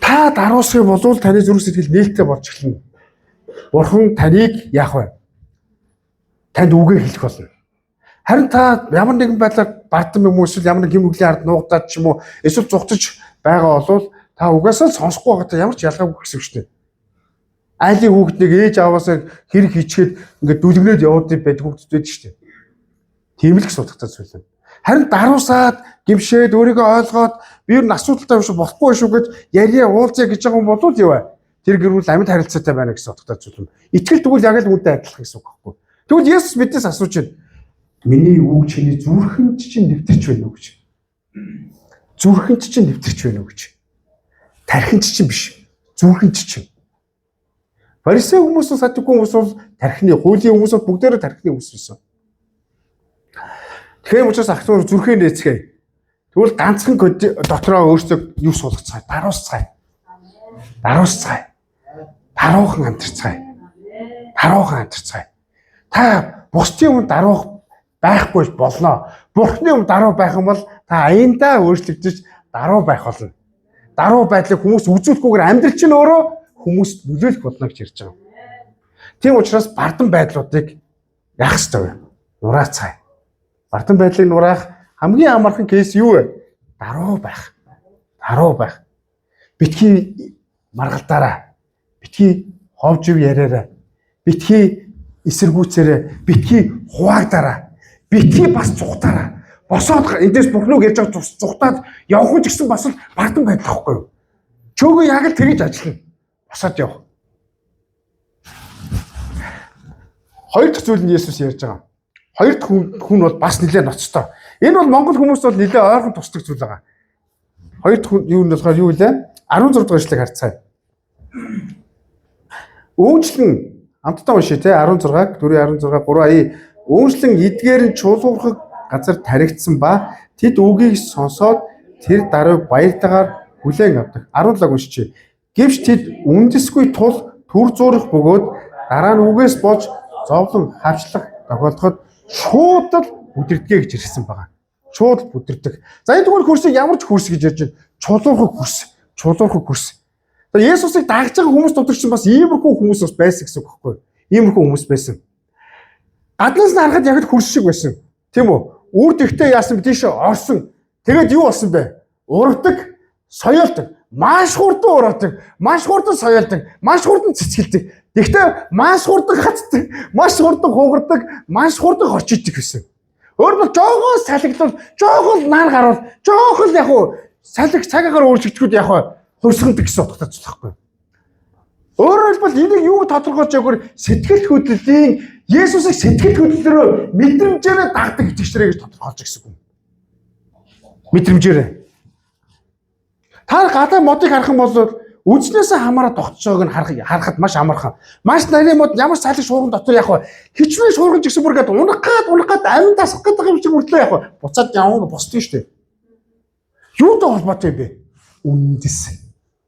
Та даруусах юм бол таны зүрх сэтгэл нээлттэй болж эхэлнэ. Бурхан таныг яах вэ? Танд үгээ хэлэх болно. Харин та ямар нэгэн байдлаар бардам юм уу эсвэл ямар нэг юм үглийн ард нуугдаад ч юм уу эсвэл зугтаж байгаа бол та угаасаа л сонсохгүй байгаадаа ямар ч ялгаагүй гэсэн үг шүү дээ. Айлын хүүхэд нэг ээж аваасаа хэрэг хийчихэд ингээд дүлгнээд яваад байдаг хүүхэд байдаг шүү дээ. Тийм л гэсэн утгатай зүйл юм. Харин даруусаад гимшээд өөрийгөө ойлгоод би юу н асуудалтай юм шиг болохгүй шүү гэж ярья уулзъя гэж байгаа юм бол юу вэ? Тэр гэрүүл амьд харилцаатай байна гэсэн утгатай зүйл юм. Итгэл тэгвэл яг л үүнтэй адилхан гэсэн үг байхгүй. Тэгвэл Есүс биднээс асууж байна. Миний үг чиний зүрхэнд чинь нэвтэрч байна уу гэж. Зүрхэнд чинь нэвтэрч байна уу гэж. Тархинд чинь биш. Зүрхэнд чинь. Фарисей хүмүүс уу садукгүй хүмүүс бол тархины, хуулийн хүмүүс бол бүгдээрээ тархины хүмүүс байсан. Тэгэхээр учраас ах トゥ зүрхээ нээцгээе. Тэгвэл ганцхан дотроо өөрсдөө юу суулгацгаая? Даруусцгаая. Даруухан амтарцгаая. Та бусдын өмнө даруух байхгүй болно. Бурхны өмнө даруу байх юм бол та аяндаа өөрчлөгдөж даруу байх болно. Даруу байдлыг хүмүүс үзүүлэхгүйгээр амьдрал чинь өөрөө хүмүүст нөлөөлөх болно гэж ярьж байгаа. Тийм учраас бардам байдлуудыг яах ёстой вэ? Нураацгаая. Бардам байдлыг нураах хамгийн амархан кейс юу вэ? Даруу байх. Битгий маргалдаарай. Битгий ховжив яриарай. Битгий эсэргүүцээрэй. Битгий хуваагдаарай. Битгий бас зүхтаарай. Босоод эндээс Бурхныг ярьж байгаа зүхтаад явах нь ч гэсэн бас л бардам байдал байхгүй юу? Чөөгөө яг л тэгж ажиллана. Босоод явах. Хоёр дахь зүйл нь Есүс ярьж байгаа. Хоёр дахь хүн бол бас нэлээд ноцтой. Энэ бол монгол хүмүүст бол нэлээд ойрхон тусдаг зүйл байгаа. Хоёр дахь юу нь болохоор юу вэ? 16 дугаар эшлэгийг харцгаая. Үүнчлэн амттай уншия те 16 4 16 3 үүнчлэн эдгээр нь чуулуурхаг газар таригдсан ба тэд үгийг сонсоод тэр даруй баяртайгаар хүлээн авдаг. 17 уншичээ. Гэвч тэд үндэсгүй тул төр зурах бөгөөд дараа нь үгээс болж зовлон хавчлах тохиолдоход шууд л бүдэрдэгэ гэж ирсэн байгаа. Шууд бүдэрдэг. За энэ тэгвэл хөрсийг ямар ч хөрс гэж ярьж байна. Чулуурхаг хөрс. Есүсийг дагж байгаа хүмүүс дотор чинь бас иймэрхүү хүмүүс бас байсан гэсэн үг байхгүй юу? Иймэрхүү хүмүүс байсан. Гаднаас нь харахад яг л хөрс шиг байсан. Тийм үү? Үр дэгтээ яасан бэ? Тийш орсон. Тэгээд юу болсон бэ? Урагдаг, соёолдог, маш хурдан ураадаг, маш хурдан соёолдог, маш хурдан цэцгэлдэг. Тэгтээ маш хурдан хацдаг, маш хурдан хугардаг, маш хурдан хорчиждаг гэсэн. Өөрөөр жоогоо салгилвал, жоогоо нар гарвал, жоогоо яг уу салхи цагаагаар өөрчлөгдөхөд яг хөрсгөндөг гэсэн утгатай зүйл байхгүй. Өөрөөр хэлбэл энийг юу тодорхойлж өгөхөөр сэтгэл хөдлөлийн Есүсийг сэтгэл хөдлөлөөр мэдрэмжээр дагдаг итгэгчдэрэй гэж тодорхойлж гэсэн үг. Мэдрэмжээрээ. Та гадаа модыг харах юм бол үзнээсээ хамаараа тогтцоог нь харахад маш амархан. Маш нарийн мод ямар цайлаг шуурган дотор яг хичнээн шуурган ч гэсэн бүр гээд унах гад амин тасах гэдэг юм шиг үрдлээ яг буцаад явна босдсон шүү дээ. Юутай холбоотой юм бэ?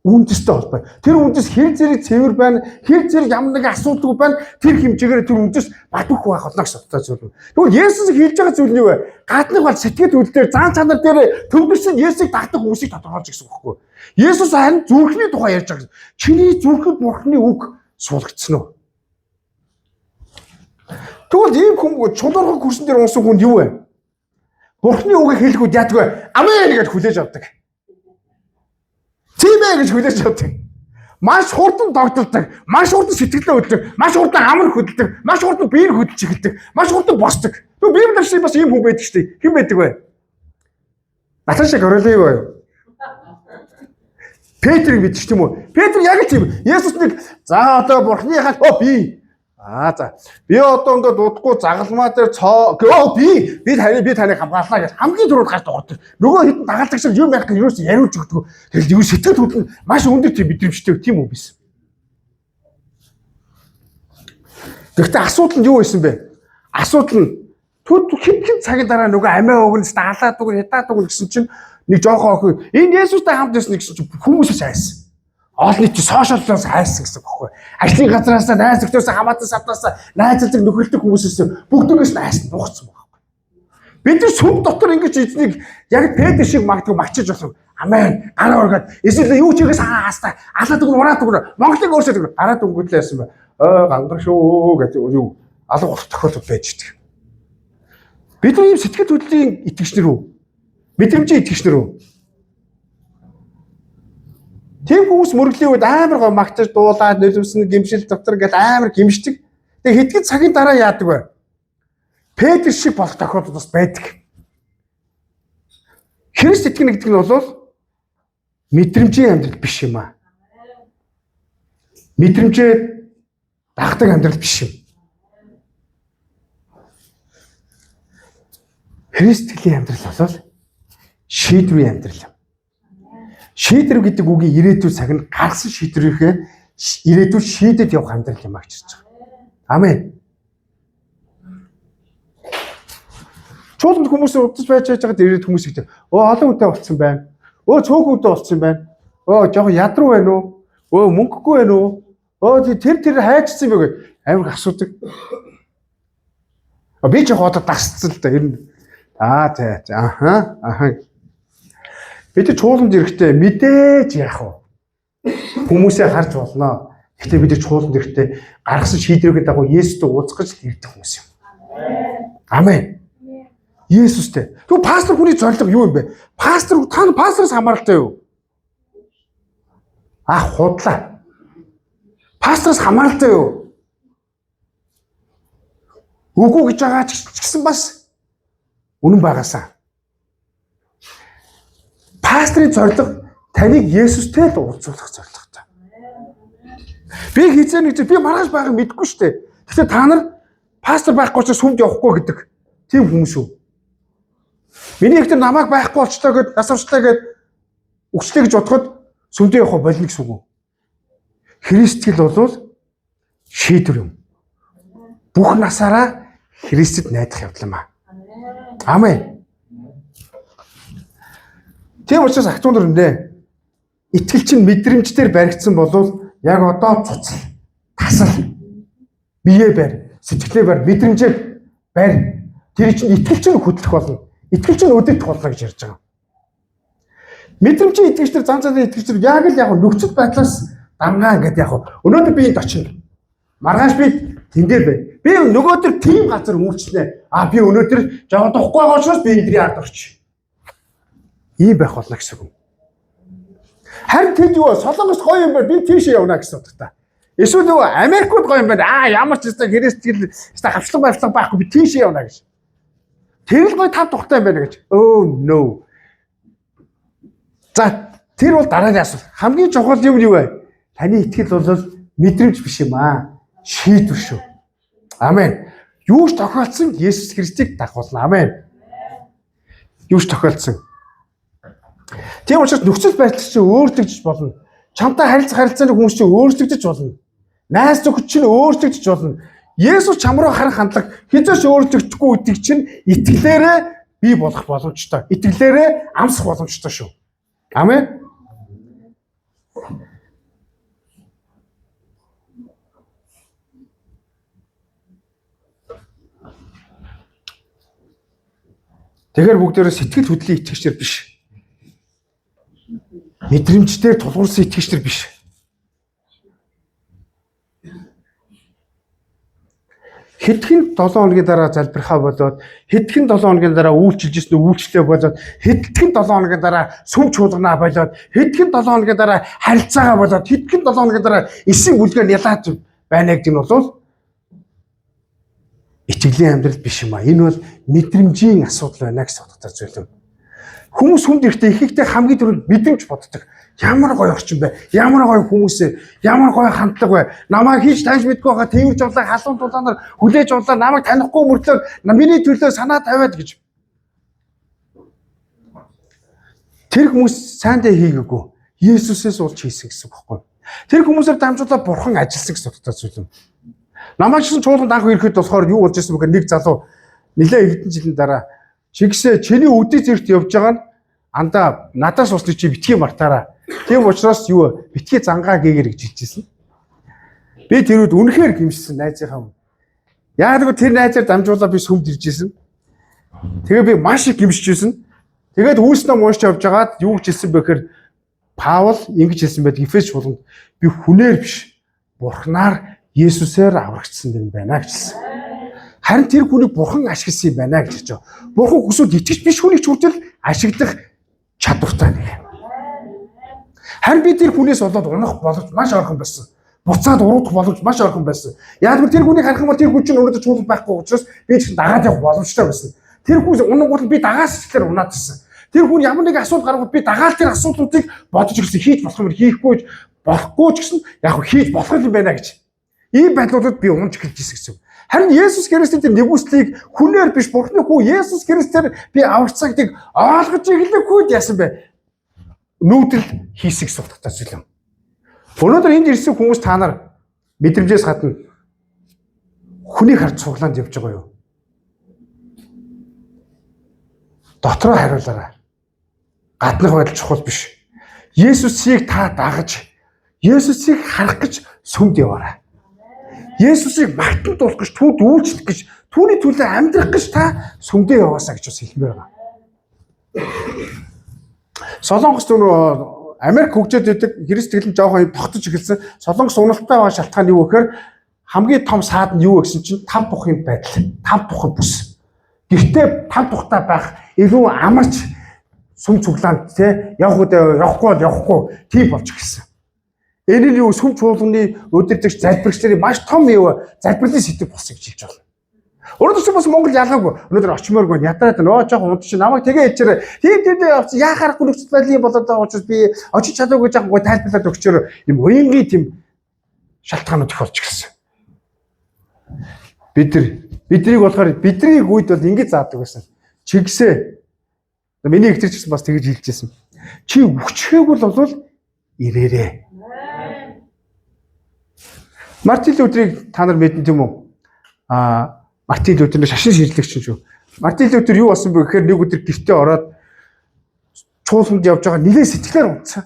Үндэстэй холбоо. Тэр үндэс хэр зэрэг цэвэр байна, хэр зэрэг ямар нэг асуудалгүй байна. Тэр хэмжээгээр тэр үндэс бадуух байх болно гэж боддог зүйл. Тэгвэл Есүс хэлж байгаа зүйл нь юу вэ? Гаднах бол сэтгэл үйлдэл зан чанар дээр төвлөрсөн Есүсийг дагдаг хүмүүсийг тодорхойлж гэсэн үг байхгүй юу? Есүс харин зүрхний тухай ярьж байгаа. Чиний зүрхэд Бурхны үг суулгацсан уу? Тэгвэл ийм хүн чулуурхан күрсэн дээр унсан хүн юу вэ? Бурхны үгийг хэлэхэд яадаг вэ? Амен гэж хүлээж авдаг. Тийм ээ гэж хүлээж авдаг. Маш хурдан тогтолдог, маш хурдан сэтгэлээ хөдөлдөг, маш хурдан амар хөдөлдөг, маш хурдан биеэр хөдөлж эхэлдэг, маш хурдан босдог. Тэгвэл Библиэр шиг бас ийм хүн байдаг шүү дээ. Хэн байдаг вэ? Наташа Королева. Петрийг мэдчих юм уу? Петр яг л тийм. Есүс нэг за одоо Бурхныхаа би би одоо ингээд удахгүй загалмаа дээр би таныг хамгааллаа гэж хамгийн түрүүнд гарч дуурдаг. Нөгөө хэдэн дагалдаг шиг юм байх гэж юу ч яриулж өгдөг. Тэгэл юу сэтгэл хөдлөл маш өндөр тийм мэдрэмжтэй тийм үү биш. Гэхдээ асуудал нь юу байсан бэ? Асуудал нь хэн цагийн дараа нөгөө амиа өгнөс даалаад өгнө хятаад өгнө гэсэн чинь нэг жоохон охин энэ Есүстэй хамт байсан гэсэн чинь хүмүүсээс хайсан. Олон нийт сошиаллоос хайсан гэсэн бохоо. Ажлын газраас найз нөхдөс хамаатан саднаас найзлдаг нөхөлтөг хүмүүсээс бүгдээс нь хайсан нуугцсан байхгүй. Бид нар сүм дотор ингэж эзнийг яг Петр шиг магадгүй мачиж болох. Амен. Гараа ургаад эсвэл юу ч ихээс хаастаа алаад өгнө ураад өгнө. Монголыг өөрсөд өгнө. Гараад өнгөдлээ яасан бэ? Гангар шүү гэдэг юу алга болох тохиолдол байж байгаа. Бид нар ийм сэтгэл хөдлөлийн итгэгчнэр үү? Мэдрэмжийн итгэгчнэр үү? Тийм хүмүүс мөргөлийн үед амар гоо магтаж дуулаад нөлөвсөн гимшил дотор гээд амар гимшдэг. Тэгээ хэдхэн цагийн дараа яадаг вэ? Петр шиг болох тохиолдол бас байдаг. Христ итгэнэ гэдэг нь бол мэдрэмжийн амьдрал биш юм аа. Мэдрэмжээ дагдаг амьдрал биш юм. Христийн амьдрал бол шийдвэрийн амьдрал. Шийдвэр гэдэг үгийн ирээдүйн цаг нь гарсан шийдвэрийнхээ ирээдүйд шийдэд явах амьдрал юм аа гэж хэлж байгаа. Амен. Чуулганд хүмүүс удаж байж байгаад ирээд хүмүүс ихтэй. Олон хүнтэй болцсон байна. Цөөхөн хүнтэй болцсон байна. Жоохон ядруу байна уу? Мөнгөгүй байна уу? Тэр хайчсан бэ гэж амар асуудаг. Би ч хоодог дасцсан л да. Ер нь бид чуулганд ирэхдээ мэдээж яах вэ? Хүмүүсээ харж болно. Гэхдээ бид чуулганд ирэхдээ гаргасан шийдвэрийн дагуу Есүстэй уулзах гэж ирдэг хүмүүс юм. Амен. Есүстэй. Тэгвэл пастор хүний зорилго юу юм бэ? Пастороос хамааралтай юу? Худлаа. Пастороос хамааралтай юу? Үгүй гэж байгаа ч гэсэн бас үнэн байгаасаа. Пасторын зорилго таныг Есүстэй л уулзуулах зорилготой. Би хизээ нэг би маргааш байгааг мэдэхгүй шүү дээ. Гэхдээ та нар пастор байхгүй ч сүмд явахгүй гэдэг тийм хүмүүс үү? Миний ихтэй намайг байхгүй болчлоо гэд насавчлаа гэд өгчлээ гэж бодоход сүмдээ явах болно гэсэн үг үү? Христтгэл бол шийдвэр юм. Бүх насаараа Христэд найдах явдал юм аа. Амен. Тийм учраас ахтун дөрөндөө итгэл чинь мэдрэмжээр баригдсан болвол яг одоо цуцал, тасал, бие барь, сэтгэлээ барь, мэдрэмжээр барь. Тэр чинь итгэл чинь хөдлөх болно. Итгэл чинь өдөртөх болно гэж ярьж байгаа. Мэдрэмжийн итгэгчдэр занцааны итгэгчдэр яг л нөхцөл байдлаас дамгаа ингээд өнөөдөр би энд очино. Маргааш би тэн дээр бай. Би нөгөөдөр тийм газар үйлчлэнэ. Би өнөөдөр жоо духгүй байгаа учраас би эндний ард орчих. Ийм байх болно гэсэн үг. Харин тэнд юу Солонгос гоё юм байна. Би тийшээ явна гэсэн утгатай. Эсвэл нөгөө Америкууд гоё юм байна. Ямар ч хэвээр Христтгэл хавчлага байхгүй би тийшээ явна гэж. Тэр л гоё тав тухтай юм байна гэж. Oh no. За тэр бол дараагийн асуулт. Хамгийн чухал юм юу вэ? Таны итгэл бол мэдрэмж биш юм аа. Шийдвэр шүү. Амен. Юу ч тохиолдсон Есүс Христийг дагуулна. Амен. Юу ч тохиолдсон. Тийм учраас нөхцөл байдал чинь өөрчлөгдөж болно. Чамтай харилцааны хүмүүс чинь өөрчлөгдөж болно. Найз зөвхөд чинь өөрчлөгдөж болно. Есүс чам руу харах хандлага хязгаарч өөрчлөгдөхгүй үдэг чинь итгэлээрээ бий болох боломжтой. Итгэлээрээ амсах боломжтой шүү. Амен. Тэгэхээр бүгдээрээ сэтгэл хөдлөлийн итгэгчдэр биш. Мэдрэмжээр тулгуурсан итгэгчдэр биш. Хэдхэн 7 хоногийн дараа залбирхаа болоод хэдхэн 7 хоногийн дараа үйлчилж ирсэн үйлчлээ болоод хэдхэн 7 хоногийн дараа сүм чуулганаа болоод хэдхэн 7 хоногийн дараа харилцаагаа болоод хэдхэн 7 хоногийн дараа эсийн бүлгээр ялаад байна гэдэг нь бол итгэлийн амьдрал биш юм а. Энэ бол мэдрэмжийн асуудал байна гэж боддог зүйл юм. Хүмүүс хүнд ирэхдээ ихэнхдээ хамгийн түрүүнд мэдрэмж боддог. Ямар гоё орчин бэ? Ямар гоё хүмүүс ээ? Ямар гоё хандлага вэ? Намайг хийж таньж мэдгүй байгаа тэрж жуулаа халуун тулаанаар хүлээж авлаа. Намайг танихгүй мөртлөө миний төлөө санаа тавиад гэж. Тэр хүмүүс сайндаа хийгээгүй. Есүсээс уулж хийсэн гэсэн үг байхгүй. Тэр хүмүүсээр дамжуулаад бурхан ажилласан гэсэн утгатай зүйл юм. Намайг ч чуулганд анх ирэхэд болохоор юу болж ирсэн бэ гэхээр нэг залуу нэлээ хэдэн жилийн дараа чигсээ чиний үдий зэрэгт явж байгаа нь андаа надаас усны чи битгий мартаараа. Тийм учраас юу битгий зангаа гээгэр гэж хэлжсэн. Би тэрүүд үнэхээр гимшсэн найзынхаа. Яг л тэр найзаар дамжуулаад би сүмд иржсэн. Тэгээ би маш их гимшижсэн. Тэгээд үүснээ муушч явж байгаад юу гэж хэлсэн бэ гэхээр Паул ингэж хэлсэн байдаг Эфес чуулганд би хүнээр биш бурхнаар Есүсээр аврагдсан юм байна гэж хэлсэн. Харин тэр хүнийг бурхан ашигласан юм байна гэж хэлж байгаа. Бурхан хүсвэл итгэж биш хүнийг ч хүртэл ашиглах чадвартай нэг. Харин би тэр хүнээс болоод унах болгож маш ойрхон байсан. Буцаад уруудах болгож маш ойрхон байсан. Яг л тэр хүнийг харах юм бол тэр хүн чинь өнөөдөр чуулганд байхгүй учраас би ч дагаад явах боломжтой байсан. Тэр хүн унагуул би дагаас ичлэр унаад ирсэн. Тэр хүн ямар нэг асуудал гаргавал би дагаад тэр асуудлуудыг бодож ирсэн. Хийж болох юм хийхгүй болохгүй ч гэсэн яг хийж болох юм байна гэж. Ийм байдлуудад би унж эхэлж ирсэн гэсэн. Харин Есүс Христийн тэр нэгүслийг хүнээр биш Бурхны хүү Есүс Христээр би аварцсан гэдгийг ойлгож эхлэхгүй яасан бэ? Нүүдэл хийсэх судалтай зүйл юм. Өнөөдөр энд ирсэн хүмүүс та нар мэдрэмжээс гадна хүнийг харж цуглаанд явж байгаа юу? Дотроо хариулаарай. Гаднах байдал чухал биш. Есүсийг та дагаж, Есүсийг харах гэж сүмд яваарай. Есүсийг магталтуулах гэж, түүнд үйлчлэх гэж, түүний төлөө амьдрах гэж та сүмдээ яваасаа гэж бас хэлмээр байгаа. Солонгос зөв Америк хөгжөөд байдаг христэглэн жоохон тогтож эхэлсэн. Солонгос уналттай байгаа шалтгаан юу гэхээр хамгийн том саад нь юу гэсэн чинь 5 тухын байдал, 5 тухын бүс. Гэхдээ 5 тухтай байх илүү амарч сүм цуглаанд те явахгүй бол явахгүй тийм болж эхэлсэн. Энэ нь юу сүм чуулганы өдөртөгч залбирагчдын маш том юу залбирлын сэдв болсон гэж хэлж байна. Өөрөөр хэлбэл бас Монгол ялгаагүй. Өнөөдөр очимооргүй ядраад нөө жоохон унтчих намайг тэгээ хэлчихээр тийм явц яахаар хүнөцөл байдлын болоод байгаа учраас би очиж чадаагүй жоохон гой тайлбарлаад өгчөөр юм уянгийн тийм шалтгаанууд их болж ирсэн. Биднийг болохоор бидний үед бол ингэж заадаг байсан. Чигсээ миний ихтер ч бас тэгж хэлжсэн. Чи өчхөөг бол ирээрээ. Мартин Лютерийг та нар мэдэн тийм үү? Мартин Лютер шашин шийдлэгч шүү. Мартин Лютер юу болсон бэ гэхээр нэг өдөр гэртээ ороод чуулганд явж байгаа нэлээд сэтгэлээр унтсан.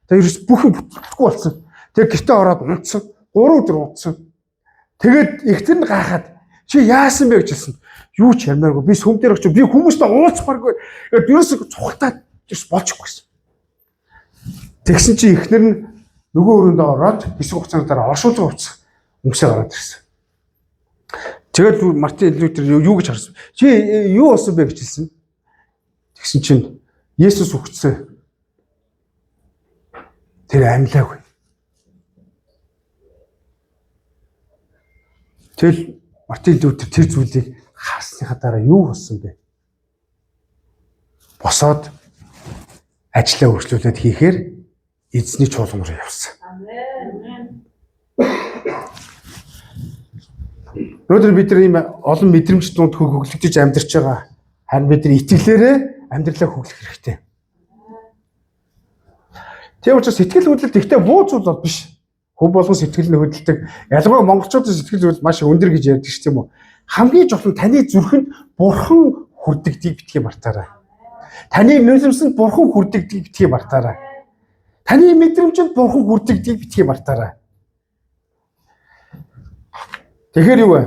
Тэгээ ерөөс бүхэн бүтэлгүй болсон. Тэгээ гэртээ ороод унтсан. 3 өдөр унтсан. Тэгээд ихтер нь гайхаад чи яасан бэ гэж хэлсэн. Юу ч ярмааргүй. Би сүм дээр очив. Би хүмүүстэй уулзмааргүй. Ерөөс цухалтаад ерөөс болчихгүйсэн. Тэгсэн чи ихнэр нь нөгөө өрөөндөө ороод хэсэг хугацааны дараа оршуулга хувцас өмсөө ороод ирсэн. Тэгээд Мартин Лютер юу гэж харсан? Чи юу болсон бэ гэж хэлсэн. Тэгсэн чинь Есүс үхсэн. Тэр амьлаагүй. Тэгэл Мартин Лютер тэр зүйлийг харсныхаа дараа юу болсон бэ? Босоод ажлаа өргөжлүүлээд хийхээр эзний чуулган руу явсан. Амен. Өнөөдөр бид нар ийм олон мэдрэмж дунд хөглөгдөж амьдарч байгаа. Харин бид нар итгэлээрээ амьдралаа хөглөх хэрэгтэй. Тийм учраас сэтгэл хөдлөлт ихтэй муу зүйл бол биш. Хүн болгон сэтгэл нь хөдөлдөг. Ялангуяа монголчуудын сэтгэл хөдлөл маш өндөр гэж ярьдаг ш тийм үү. Хамгийн чухал нь таны зүрхэнд бурхан хүрдэгдгийг битгий мартаарай. Таны нулимсанд бурхан хүрдэгдгийг битгий мартаарай. Таны мэдрэмжинд бурхан хүрдэгдгийг битгий мартаарай. Тэгэхээр юу вэ?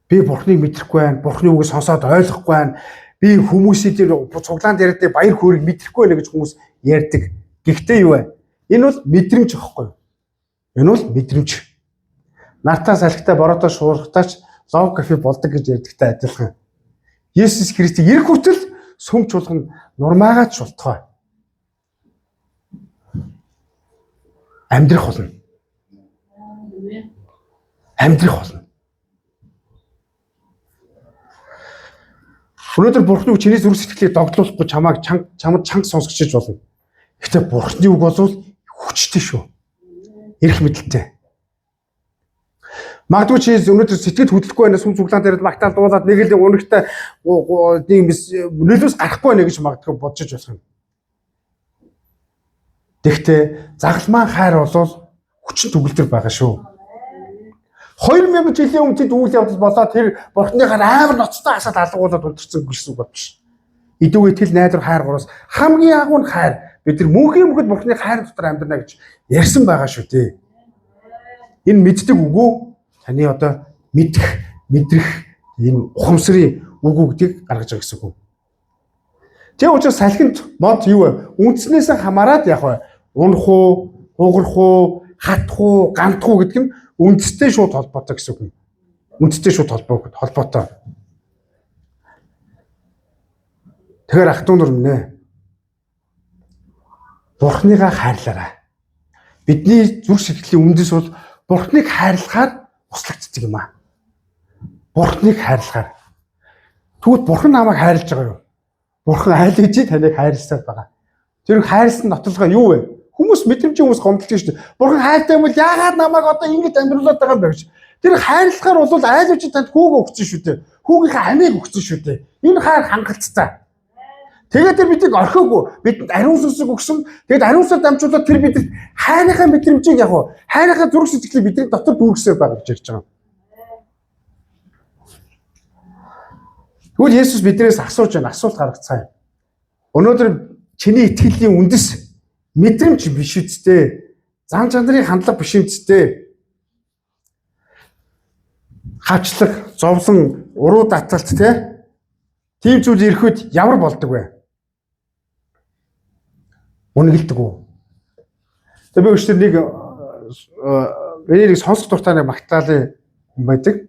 Би бурхныг мэдрэхгүй байна. Бурхны үгийг сонсоод ойлгохгүй байна. Би хүмүүсийн дээр цуглаанд яриад баяр хөөргийг мэдрэхгүй байна гэж хүмүүс ярьдаг. Гэхдээ юу вэ? Энэ бол мэдрэмж аахгүй юу? Энэ бол мэдрэмж. Нартаа салхитай бороотой шуурхтаач лов кафе болдог гэж ярьдагтай адилхан. Есүс Христийг ирэх хүртэл сүм чуулган нурмаагаад шултгой. Амьдрах болно. Амьдрах болно. Өнөөдөр Бурхны үг чиний зүрх сэтгэлийг догтлуулахгүй чамд чанга сонсгочиж болно. Гэхдээ Бурхны үг бол хүчтэй шүү. Эрх мэдэлтэй. Магадгүй чи өнөөдөр сэтгэл хөдлөхгүй байна, сүм цуглаан дээр магтаал дуулаад нэг л унагтай тийм нөлөөс гарахгүй байна гэж магадгүй бодож болох юм. Гэхдээ загалмаан хайр бол хүчин төгөлдөр байгаа шүү. 2000 жилийн өмнө тэд үйл явдал болоод тэр бурхныхаар амар ноцтой хасаад алгуулад унтарсан гэсэн үг болж. Идүү итгэл найдвар хайр гураас хамгийн агуу нь хайр. Бид нар мөнхийн мөхөд бурхны хайр дотор амьдрна гэж ярьсан байгаа шүү дээ. Энэ мэддэг үгөө таны одоо мэдрэх энэ ухамсарын үг гэдгийг гаргаж байгаа гэсэн үг. Тэгээ учраас салхинд мод юу вэ? Үндснээс хамаарат яг вэ? Унах уу, хугарах уу, хатах уу, гандах уу гэдэг нь үндэстэй шууд холбоотой гэсэн үг. Үндэстэй шууд холбоотой. Тэгэхээр ах トゥ нар минь Бурхныгаа хайрлаарай. Бидний зүрх сэтгэлийн үндэс бол Бурхныг хайрлахаар услагддаг юм аа. Бурхныг хайрлахаар. Тэгвэл Бурхан намайг хайрлаж байгаа юу? Бурхан айл гэж таныг хайрласаар байгаа. Тэр хайрлсан нотлогоо юу вэ? Хүмүүс мэдрэмжийн хүмүүс гомдлоо шүү дээ. Бурхан хайртай юм бол яагаад намайг одоо ингэж амьдруулад байгаа юм бэ гэж. Тэр хайрлахаар бол айл гэж танд хүүг өгсөн шүү дээ. Хүүгийнхээ амийг өгсөн шүү дээ. Энэ хайр хангалттай. Тэгээд тэр бидийг орхиогүй бидэнд ариун сүнсийг өгсөн. Тэгээд ариун сүнсээр дамжуулаад тэр бидэнд хайрынхаа мэдрэмжийг яг уу хайрынхаа зүрх сэтгэлийг бидний дотор дүүргэсээр байгаа гэж ярьж байгаа. Тэгвэл Есүс биднээс асууж байна. Асуулт гаргацгаая. Өнөөдөр чиний итгэлийн үндэс мэдрэмж биш үсттэй. Зан чанарын хандлага биш үсттэй. Хавчлаг, зовлон, уруу таталт тийм зүйл ирэхэд ямар болдог вэ? Үнгэлдэг үү? Тэгээ би өчтөр нэг сонсох дуртай нэг магтаалын хүн байдаг.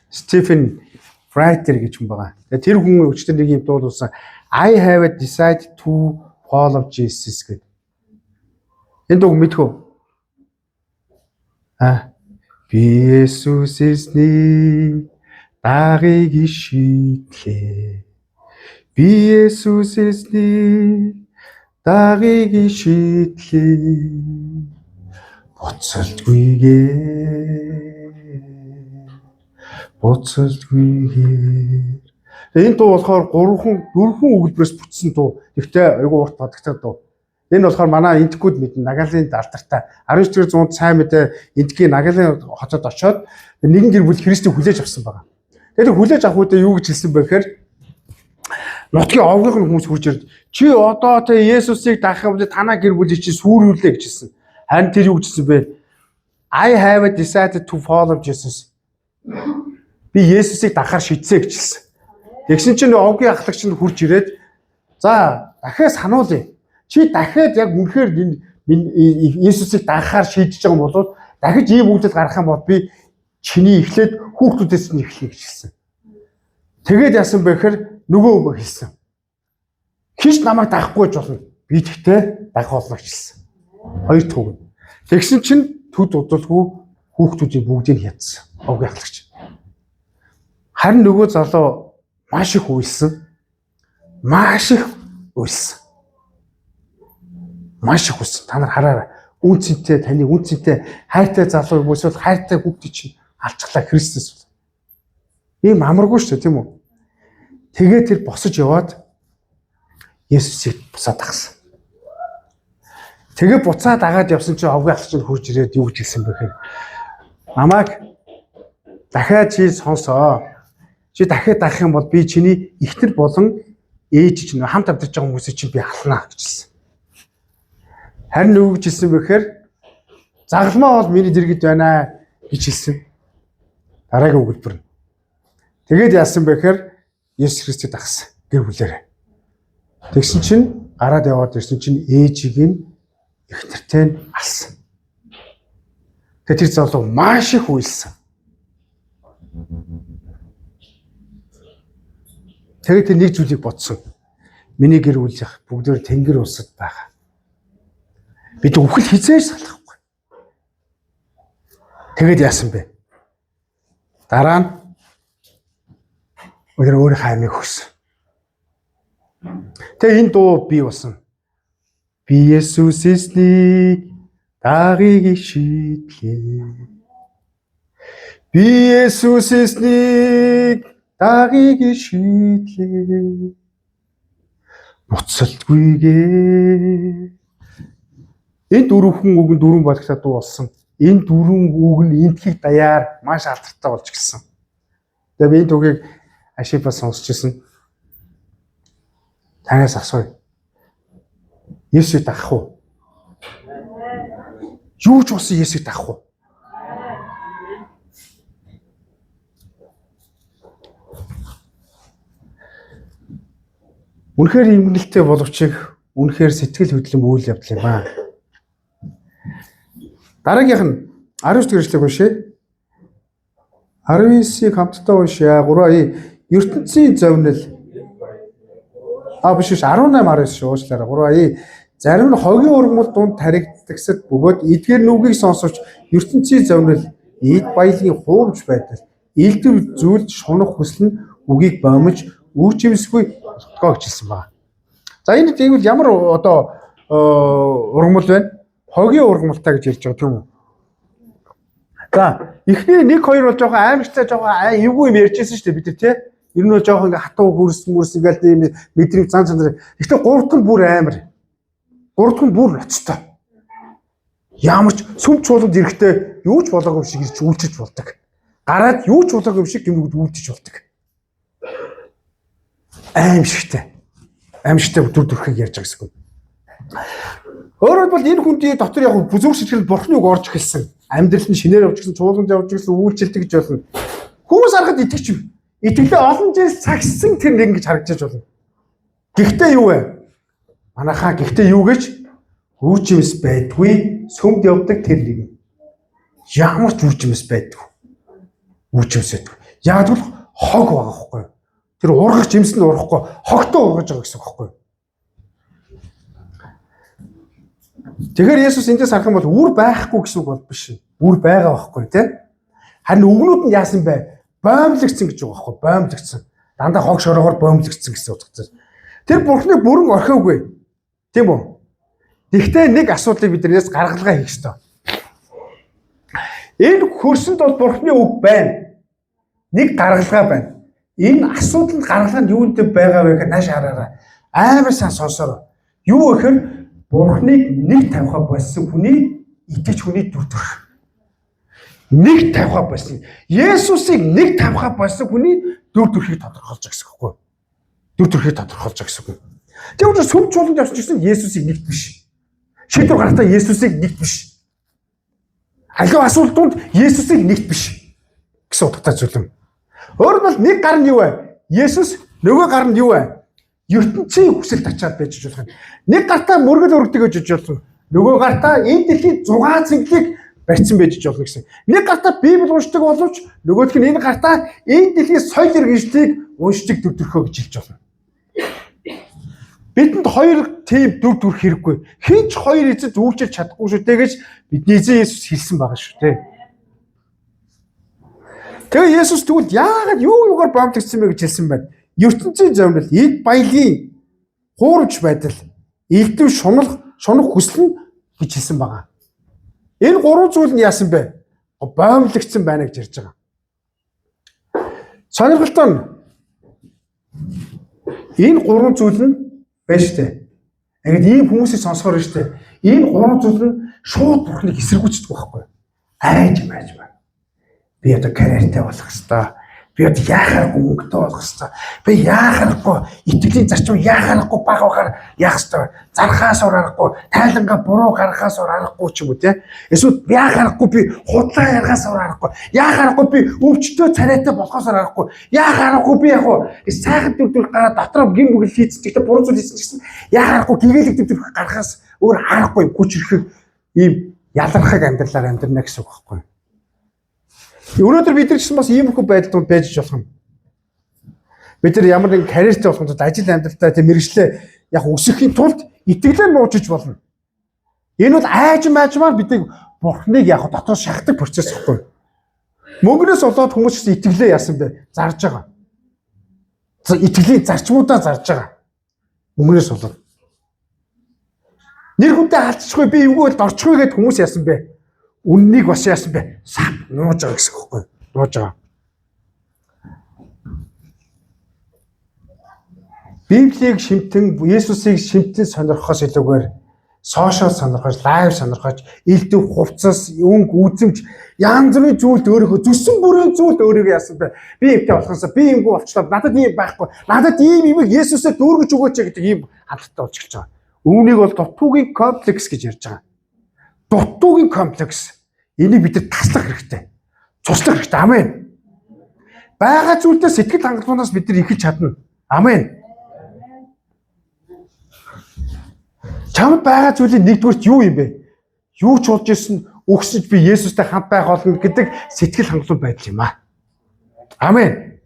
Стефен Фрайтер гэж хүн байгаа. Тэгээ тэр хүн өчтөр нэг юм дуулсан. I have decided to follow Jesus гэдэг. Энэ дуу мэдхүү? Би Есүс эзний дагыг шийдлээ. Би Есүс эзний дагыг шийдлээ. Буцалтгүйгээр. Энэ дуу болохоор 4 өгүүлбэрээс бүтсэн дуу. Гэхдээ айгүй урт бодогтой дуу. Энэ болохоор манай энтгүүд мэднэ. Нагалийн алдартай 19-р зуунд сайн мэдээ энтгийн Нагалийн хотод очоод нэгэн гэр бүл Христийг хүлээж авсан байгаа. Тэгээд хүлээж авах үедээ юу гэж хэлсэн бэ гэхээр нутгийн овгийнх нь хүмүүс хурж ирд чи одоо тэ Есүсийг дагах юм бол танаа гэр бүлийг чи сүрүүлээ гэж хэлсэн. Харин тэр юу гэж хэлсэн бэ? I have decided to follow Jesus. Би Есүсийг дагахаар шийдсэ гэж хэлсэн. Тэгсэн чинь овгийн ахлагч нь хурж ирээд за дахиад сануулъя. Чи дахиад яг үнэхээр Есүсийг дагахаар шийдэж байгаа юм бол дахиж ийм үйлдэл гаргах юм бол би чиний эхлээд хүүхдүүдээс нь эхлэе гэж хэлсэн. Тэгээд яасан бэ гэхээр нөгөө хэлсэн. Хич намайг дагахгүй ч болно. Би тэгтээ дагах болно гэж хэлсэн. Хоёр төвг. Тэгсэн чинь төд удалгүй хүүхдүүдийн бүгдийг хятсан. Овгийн ахлагч. Харин нөгөө залуу маш их үйлсэн. Маш их үйлсэн. Та нар хараарай. Үнцэнтэй таны үнцэнтэй хайртай залуу юм эсвэл хайртай хүүхдийг чинь алчглаа Христос. Ийм амаргүй шүү дээ тийм үү? Тэгээ тэр босож яваад Есүсийг буцаад дагсан. Тэгээ буцаад агаад явсан чинь овгийн ах чинь хурж ирээд юу гэж хэлсэн бэ гэхээр намайг дахиад чи сонсоо. Чи дахиад дагах юм бол би чиний эхнэр болон ээж чинь хамт амьдарч байгаа хүмүүсийг чинь би алнаа гэж хэлсэн. Харин юу гэж хэлсэн бэ гэхээр загалмаа бол миний дэргэд байна гэж хэлсэн. Дараагийн өгүүлбэр нь. Тэгээд яасан бэ гэхээр Есүс Христийг дагсан гэр бүлээрээ. Тэгсэн чинь гараад яваад ирсэн чинь ээжийг нь эхнэртэй нь алсан. Тэгээд тэр залуу маш их үйлсэн. Тэгээд тэр нэг зүйлийг бодсон. Миний гэр бүлийнх бүгдээр тэнгэр улсад байгаа. Бид үхэл хизээж салахгүй. Тэгээд яасан бэ? Дараа нь өөрийнхөө аймыг өгсөн. Тэгээ энэ дуу бий болсон. Би Есүс эснийг дагыг шийдлээ. Би Есүс эснийг дагыг шийдлээ. Буцалтгүйгээ. Энэ дөрвөн үг нь дөрвөн болгохтой дуу болсон. Энэ дөрвөн үг нь энтхийг даяар маш алдартай болж гисэн. Тэгээ би энэ түүхийг ашигпас сонсчихсон. Танаас асууя. Есүсийг дагах уу? Юу ч болсон Есүсийг дагах уу? Үнэхээр имгэлтэй боловч үнэхээр сэтгэл хөдлөм үйл явдал юм аа. Дараагийнх нь 19 дэх эшлэгийг уншъя. 19-ийг хамтдаа уншъя. 3 ертөнцийн зовнил. Биш 18-19 шүү уучлаарай. 3 зарим нь хогийн ургамал дунд таригдсад бөгөөд эдгээр нүгийг сонсовч ертөнцийн зовнил, эд баялагын хуумж байдал, элдв зүйлд шунах хүсэл нь үгийг бомж үржимсгүй болгоо гэж хэлсэн байна. За энэ тэгвэл ямар одоо ургамал байна? Хогийн ургамалтай гэж ярьж байгаа тийм үү? За эхний 1 2 бол жоохон аймагтай жоохон эвгүй юм ярьжсэн шүү дээ бид нар тий. Ер нь бол жоохон ингээ хатуу хүрс ингээл тийм мэдрэмж зан чанар. Гэхдээ 3 дахь нь бүр амар. 3 дахь нь бүр ноцтой. Ямар ч сүм чуулганд ирэхдээ юу ч болоогүй юм шиг ирж үйлчилж болдог. Гараад юу ч болоогүй юм шиг гэмнүүд үйлчилж болдог. Аимшигтай. Аимшигтай дүр төрхийг ярьж байгаа гэсэн. Өөрөөр бол энэ хүндий дотор яг бүзүүр сэтгэл бурхны үг орж эхэлсэн. Амьдрал нь шинээр явж гисэн, чуулганд явж гисэн, үйлчлэлт гэж болно. Хүмүүс харахад итгэж юм. Итгэлээ олон жил цагсан тэр нэг ингэж харагдаж болно. Гэхдээ юу вэ? Манайхаа гэхдээ юу гэж үржимс байдгүй, сүмд явдаг тэр нэг. Ямар ч үржимс байдгүй. Үржимс байдгүй. Яг л хог байгаа байхгүй юу? Тэр ургах жимс нь урахгүй, хогтой ургаж байгаа гэсэн үг байхгүй юу? Тэгэхээр Есүс эндээс харах юм бол үр байхгүй гэсэн үг бол биш. Үр байгаа байхгүй тийм. Харин өгнүүд нь яасан бэ? Боомлогдсон гэж байгаа байхгүй, боомлогдсон. Дандаа хог шороогоор боомлогдсон гэсэн утгатай. Тэр бурхныг бүрэн орхиогүй. Тийм үү? Гэхдээ нэг асуудлыг биднээс гаргалгаа хийх ёстой. Энэ хөрсөнд бол бурхны үг байна. Нэг гаргалгаа байна. Энэ асуудалд гаргалгаанд юунтэй байгаа вэ гэхээр нааш хараарай. Амар сайн сонсороо. Юу гэхээр бурхныг нэг тавиха болсон хүний итгэж хүний дүр төрх. Нэг тавиха болсон. Есүсийг нэг тавиха болсон хүний дүр төрхийг тодорхойлж байгаа гэсэн үг байхгүй юу? Дүр төрхийг тодорхойлж байгаа гэсэн үг. Тэгвэл сүм чуулганд явсан гэсэн Есүсийг нэгт биш. Шийдвэр гаргахтаа Есүсийг нэгт биш. Аливаа асуултууд Есүсийг нэгт биш гэсэн утгатай зүйл юм. Өөрөөр нэг гар нь юу вэ? Есүс, нөгөө гар нь юу вэ? ертөнцийн хүсэлт ачаад байж болох юм. Нэг гартаа мөргөл өргөдөг гэж бодсон. Нөгөө гартаа энэ дэлхийн 6 цэнгэлийг барьсан байж болно гэсэн. Нэг гартаа Библи уншдаг боловч нөгөөх нь энэ гартаа энэ дэлхийн соёл иргэншлийг уншдаг дүр төрхөө гэж хэлж болно. Бидэнд хоёр тийм дүр төрх хэрэггүй. Хинч хоёр эзэд үйлчилж чадахгүй шүү дээ гэж бидний эзэн Есүс хэлсэн байгаа шүү дээ. Тэгээ Есүс тэгвэл яагаад юугаар бомтлогдсон бэ гэж хэлсэн байна. ертөнцийн зовнил, эд баялагын хуурамч байдал, элдв шунах хүсэл нь гэж хэлсэн байгаа. Энэ гурван зүйл нь яасан бэ? Боомлогдсон байна гэж ярьж байгаа. Сонирхолтой нь энэ гурван зүйл нь Байж штэ. Ингээд ийм хүмүүсийг сонсохоор штэ. Энэ гурван зүйл нь шууд бурхныг эсэргүүцдэг байхгүй. Айж байна. Би одоо карьертэй болох хэвээр. Би одоо яахааргүй мөнгөтэй болох хэвээр. Би яахааргүй итгэлийн зарчим яахааргүй бага багаар яах хэвээр. Зархаас урахгүй, тайлангаа буруу гаргахаас урахгүй ч юм уу те. Эсвэл яахааргүй би худлаа яргахаас урахгүй. Яахааргүй би өвчтөө царайтай болохоос урахгүй. Яахааргүй би яг сайхан дүр гараад дотроо гин бүгэл хийцэн гэхдээ буруу зүйл хийсэн гэсэн. Яахааргүй гэгээлэг дүр гаргахаас өөр аргагүй хүч ирэхийг ийм ялархаг амьдралаар амьдрна гэсэн үг байхгүй. Өнөөдөр бид нар ч бас ийм их байдалд байж болох юм. Бид нар ямар нэгэн карьертэй болох тул ажил амьдралтай тийм мэрэгчлээ яг өсөхийн тулд итгэлээ нуужиж болно. Энэ бол айжмаар биднийг бурхныг яг дотор шахдаг процесс гэхгүй. Мөнгнөөс болоод хүмүүс ч итгэлээ яасан бэ? Зарж байгаа. Итгэлийн зарчмуудаа зарж байгаа. Мөнгнөөс болоод. Нэр хүнтэй алдчихгүй би эвгүй бол орчихгүй гэд хүмүүс яасан бэ? Үннийг бас яасан бэ? Сав нууж байгаа гэсэн үг байхгүй. Нууж байгаа. Библийг шимтэн, Есүсийг шимтэн сонирхохоос илүүгээр сошиал сонирхож, лайв сонирхож, элдв хувцас, өнгө, үзэмж янз бүрийн зүйлд өөрийнхөө зүсэн бүрийн зүйлд өөрийгөө яасан бэ? Би эвтэй болохоосоо би юмгүй болчлоо. Надад ийм байхгүй. Надад ийм имийг Есүсээ дүүргэж өгөөч гэдэг ийм хандлагатай болж эхэлж байгаа. Үүнийг бол дутуугийн комплекс гэж ярьж байгаа. Дутуугийн комплекс. Энийг бид нар таслах хэрэгтэй. Цуслах хэрэгтэй. Амен. Бага зүйлдээ сэтгэл хангалуунаас бид нар ихэж чадна. Амен. Чамд байгаа зүйлийн нэгдүгээрт юу юм бэ? Юу ч болж исэн өгсөж би Есүстэй хамт байх болно гэдэг сэтгэл хангалуун байдал юм аа. Амен.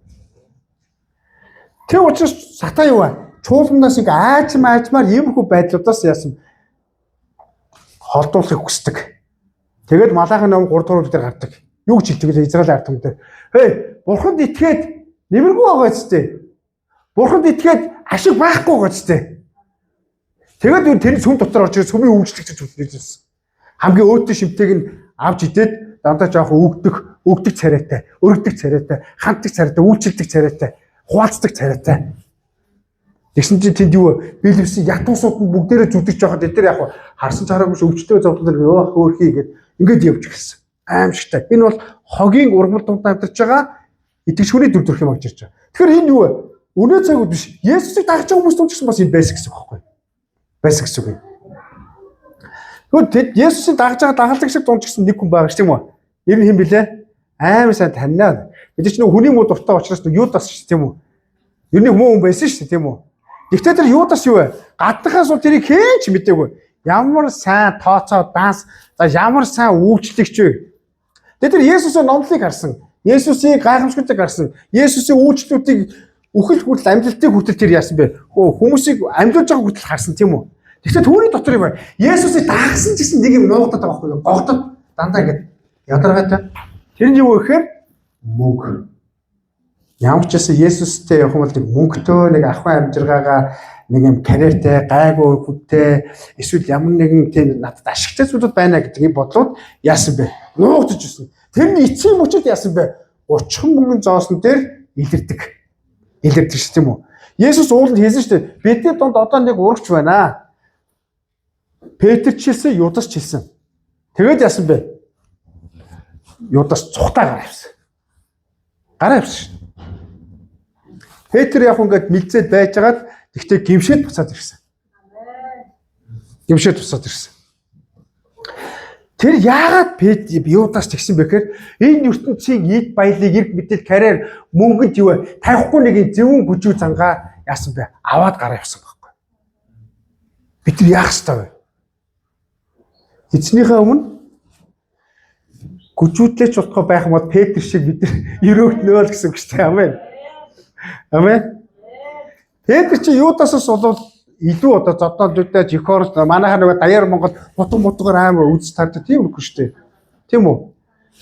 Тэг учраас сатан юу вэ? Чуулганаас ингээ айчмаар иймэрхүү байдлуудаас яасан холдуулахыг хүсдэг. Тэгээд Малахи ном 3-4 дээр гардаг. Юу гэж хэлдэг вэ? Израиль ард түмэн дээр. Хей, бурханд итгээд нэмэргүй байгаа ч тийм. Бурханд итгээд ашиг байхгүй байгаа ч тийм. Тэгээд тэр сүм дотор орж ирээд сүмийн үйлчлэгч үзсэн. Хамгийн өөдөө шимтэйг нь авч идээд дандаа жоох өгдөг царайтай, өргөдөг царайтай, ханддаг царайтай, үйлчлэгдэг царайтай, хуваалцдаг царайтай. Тэгсэн чинь тэнд юу Билбсэн ятуусууд нь бүгдээрээ зүдэж жоход эдгээр яг харсан чараагүй өвчтөө зовлон ёо хөөрхий гэд ингээд явж гисэн. Аимшигтай. Энэ бол хогийн ургамал дунд амьдарч байгаа итгэж хүний дүр төрх юм гэж ярьж байгаа. Тэгэхээр энэ юу вэ? Өнөө цагууд биш. Есүсийг дагж байгаа хүмүүс ч бас энэ байсан гэсэн үг байхгүй юу? Байсан гэсэн үг. Тэгвэл Есүсийг дагж байгаа дагалдаг шиг дунд гэсэн нэг хүн байгаа ш тийм үү? Ер нь хэн блэ? Аим сайн таньнаа. Бид ч нэг хүний муу дуртай учраас Юдас ш тийм үү? Ер нь муу хүн байсан ш тийм үү? Гэхдээ тэр Юдас юу вэ? Гаднахаас бол тэрийг хэн ч мэдээгүй. Ямар сайн тооцоо данс, за ямар сайн үйлчлэгч вэ? Тэгээд тэр Есүсийн номлыг харсан. Есүсийн гайхамшигтыг харсан. Есүсийн үйлчлүүдийг үхэл хүртэл амьдлтыг хүртэл тэр яасан бэ? Хүмүүсийг амьдлуулж байгаа хүртэл харсан тийм үү? Тэгэхээр түүний дотор юм байна. Есүсийг дагсан ч гэсэн нэг юм нуугдаад байгаа байхгүй юу? Гогдод дандаа ингэ ядаргаатай. Тэр нь юу вэ гэхээр мөнгө. Ямар ч гэсэн Есүстэй явах юм бол нэг мөнгөтэй, нэг ахуйн амжиргаагаа, нэг юм карьертэй, гайгүй хүнтэй, эсвэл ямар нэгэн тийм надад ашигтай зүйлүүд байна гэдэг юм бодлоод яасан бэ? Нуугдж ирсэн. Тэрний эцсийн мөчөд яасан бэ? 30 мөнгөн зоосон дээр илэрдэг. Илэрдэг ш тийм үү? Есүс ууланд хэлсэн шүү дээ. Бидний донд одоо нэг урагч байна. Петр ч хэлсэн, Юдас ч хэлсэн. Тэгээд яасан бэ? Юдас цухтаа гараа явсан. Гараа явсан. Петр яг ингээд мэлзээд байжгаад тэгтээ гимшээд буцаад ирсэн. Гимшээд буцаад ирсэн. Тэр яагаад Юдас тэгсэн бэ гэхээр энэ ертөнцийн эд баялаг, эрг мэдэл, карьер, мөнгөнд юу вэ? Тавихгүй нэг зөвүүн гүжүү зангаа яасан бэ? Аваад гараа явсан байхгүй. Бид нар яах ёстой вэ? Эцнийхээ өмнө гүжүүдлээч болохгүй байх юм бол Петр шиг бид нар өрөөгнөөл гэсэн үг шүү дээ. Амен. Амен. Петр чи Юдасаас болов илүү одоо зодоодтай Жихорс манайхаа нөгөө даяар Монгол бутгаар амар үз тардаг тийм үгүй шүү дээ. Тийм үү?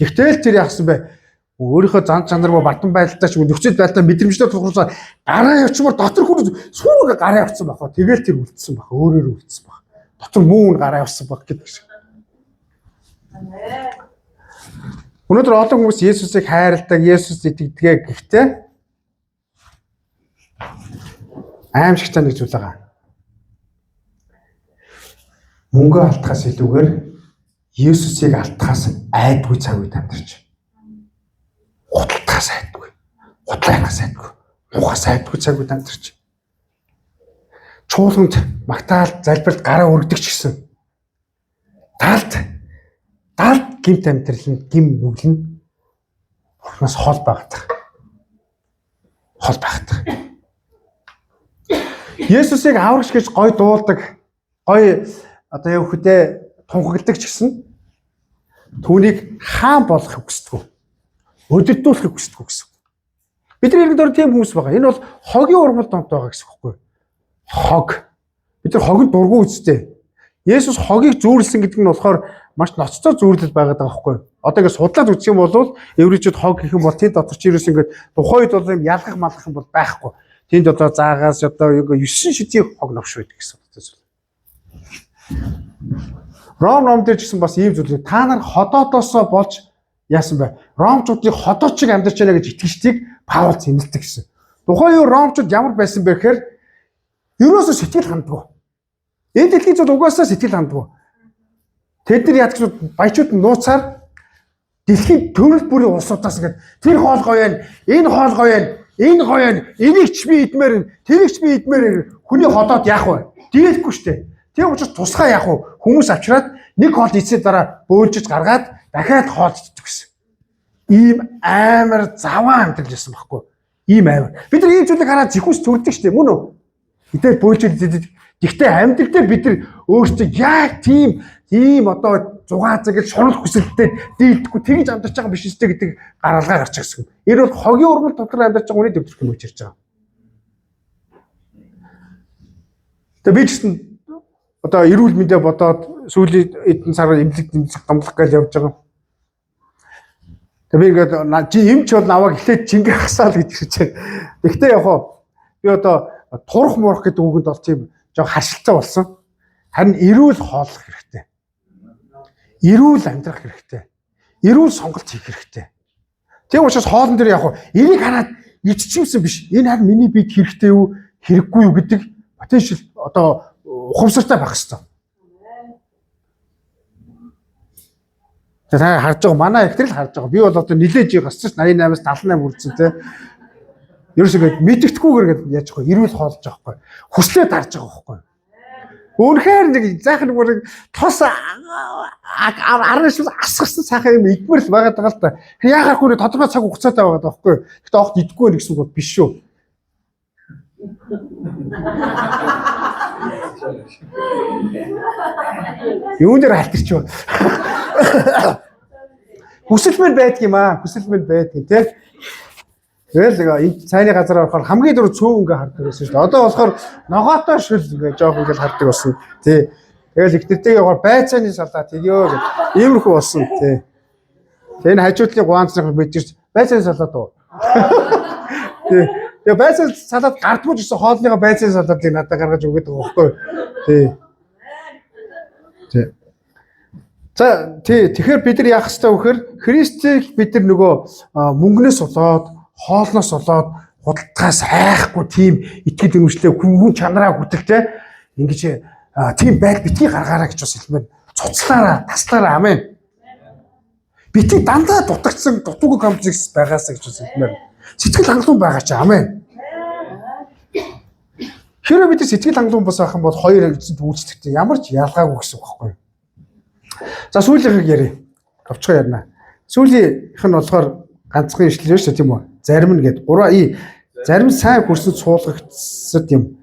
Гэхдээ л тэр яасан бэ? Өөрийнхөө зан чанаргүй бартан байдалтай ч нөхцөл байдалтай мэдрэмжтэй тулгуурлаа гараа явчмаар дотор хүн сүүгээ гараа явцсан баха. Тэгэл тэр үлдсэн баха. Өөрөөр үлдсэн баха. Дотор мөн гараа явсан баг гэдэг шиг. Өнөөдөр олон хүмүүс Есүсийг хайрладаг, Есүс итгэдэг гэхдээ аимшигтай нэг зүйл байгаа. мөнгө алдахаас илүүгээр Есүсийг алдахаас айдгүй цаг үед амьдарч. Худалдахаас айдгүй. Худлаахаас айдгүй. Ухаас айдгүй цаг үед амьдарч. Чуулганд магтаал залбиралд гараа өргөдөг ч гэсэн даалд гимт амьдрал нь гим нүгэл нь Бурханаас хол багтах. Хол багтах. Есүсийг аврагч гэж гой дуулдаг, гой одоо яв хөдөө тунхагладаг ч гэсэн түүнийг хаан болгохыг хүсдэг. Өдөрдүүлэхийг хүсдэг гэсэн. Бидний иргэд тийм хүмүүс байгаа. Энэ бол хогийн урмал домт байгаа гэсэн үг байхгүй. Хог. Бид нар хогд дургу үзтэй. Есүс хогийг зүүрлсэн гэдэг нь болохоор маш ноцтой зүүрлэл байгаад байгаа байхгүй. Одоо ингэ судлаад үзэх юм бол еврейчүүд хог гэх юм бол тэнд дотор ч ерөөс ингэ тухайд бол юм ялгах малгах юм бол байхгүй. Тэнд одоо заагаас одоо 9 шидийн хог новш байдаг гэсэн үг. Ром дээр ч гэсэн бас ийм зүйл. Та нар ходоодоосоо болж яасан бай. Ромчуудын ходоод шиг амьдарч байна гэж итгэжтийг Паул зэмлдэг гэсэн. Тухайн үе ромчууд ямар байсан бэ гэхээр ерөөсөө сэтгэл ханддаг. Энэ дэлхийн зүйл угаасаа сэтгэл ханддаг. Тэд нар ядч баячууд нууцаар дэлхийн төрөл бүрийн улсуудаас ингээд тэр хоол гоё юм, энэ хоол гоё юм, энэ гоё юм, энийг ч би идмээр, тэрийг ч би идмээр хүний ходоод яах вэ? Дийлэхгүй штэ. Тийм учраас тусгай яах вэ? Хүмүүс авчираад нэг хоол идсээ дараа бөөлжиж гаргаад дахиад хоол иддэг гэсэн. Ийм амар заваа амьдрал байсан байхгүй. Ийм амар. Бид нар ийм зүйлийг хараад зихүүс төрдөг штэ мөн үү? Гэтэл бөөлжиж иддэг. Гэхдээ амьдрал дээр бид нар өөрсдөө яг тийм одоо 6 цаг гэж шунал хүсэлттэй дийлдэхгүй тэгж амьдарч байгаа биш үстэй гэдэг гаргалгаа гарч ирсэн. Энэ бол хогийн урмал дотор амьдарч байгаа хүний төвлөрөх юм учирч байгаа. Тэгээ би ч гэсэн одоо эрүүл мэндэ бодоод сүүлийн эдэн сараар эмнэлэг домлох гэж явж байгаа. Тэгээ би ингээд эмч бол наваг эхлээд чингэх хасаал гэж хэлж байгаа. Гэхдээ яг би одоо турах мурах гэдэг үгэнд бол тийм жоо харшилтаа болсон. Харин эрүүл хооллох хэрэгтэй. Эрүүл амьдрах хэрэгтэй. Эрүүл сонголт хийх хэрэгтэй. Тийм учраас хоолн дээр яг энийг хараад иччихсэн биш. Энэ харин миний биед хэрэгтэй юу, хэрэггүй юу гэдэг потенциал одоо ухамсартай байх хэрэгтэй. За харж байгаа манай ихтэй л харж байгаа. Би бол одоо нилээж гасчих 88-аас 78 хүрсэн те. Ерөөсөө мэдгэдэггүйгээр гээд яаж байгаа эрүүл хоолж байгаа байхгүй. Хүслээ дарж байгаа байхгүй. Үнэхээр нэг зайхан нэг тос 10 шил асгасан сайхан юм идмэр л байгаад байгаа л та. Яагааргүй тодорхой цаг хугацаатай байгаад байгаа байхгүй. Гэхдээ огт идэхгүй нэг гэсэн үг биш шүү. Юун дээр халтарч байна. Хүсэл мэн байдаг юм аа. Хүсэл мэн байдаг тийм. Тэгэл энэ цайны газар орохоор хамгийн дөрөв цөөн ингээ хардаг байсан шүү дээ. Одоо болохоор ногоотой шил ингээ жоох ингээ хардаг болсон. Тий. Тэгэл ихтертэйгээ яваар байцааны салаа тгийөө гэх. Иймэрхүү болсон тий. Энэ хажуудлын гуанцныг мэдэрч байцааны салаад уу. Тий. Тэгээ байцааны салаад гардгүй ч гэсэн хоолныхоо байцааны салаадыг надад гаргаж өгöd байгаа байхгүй. Тий. Тий. За тий. Тэгэхээр бид нар яах ёстой вэ гэхээр Христийг бид нар нөгөө мөнгнөөс болоод хоолноос болоод худалдагаас айхгүй тийм итгэл үнэмшлээ хүн чанараа хөтөлтэй ингэж тийм байл битгий гаргаараа гэж бас хэлмээр цуцлаараа таслаараа амен. Битгий дандаа дутагдсан дутуугүй комплекс байгаасаа гэж бас хэлмээр сэтгэл хангалуун байгаа ч амен. Хэрэв бид сэтгэл хангалуун бас байх юм бол хоёр эзэд үйлчлэгтэй ямар ч ялгаагүй гэсэн үг байхгүй. За сүүлийнхийг ярив. Товчгоо ярина. Сүүлийнх нь болохоор ганцхан ишлэл шүү дээ тийм үү? Зарим нь гээд 3 зарим сайн хүрсэн суулгагдсад юм.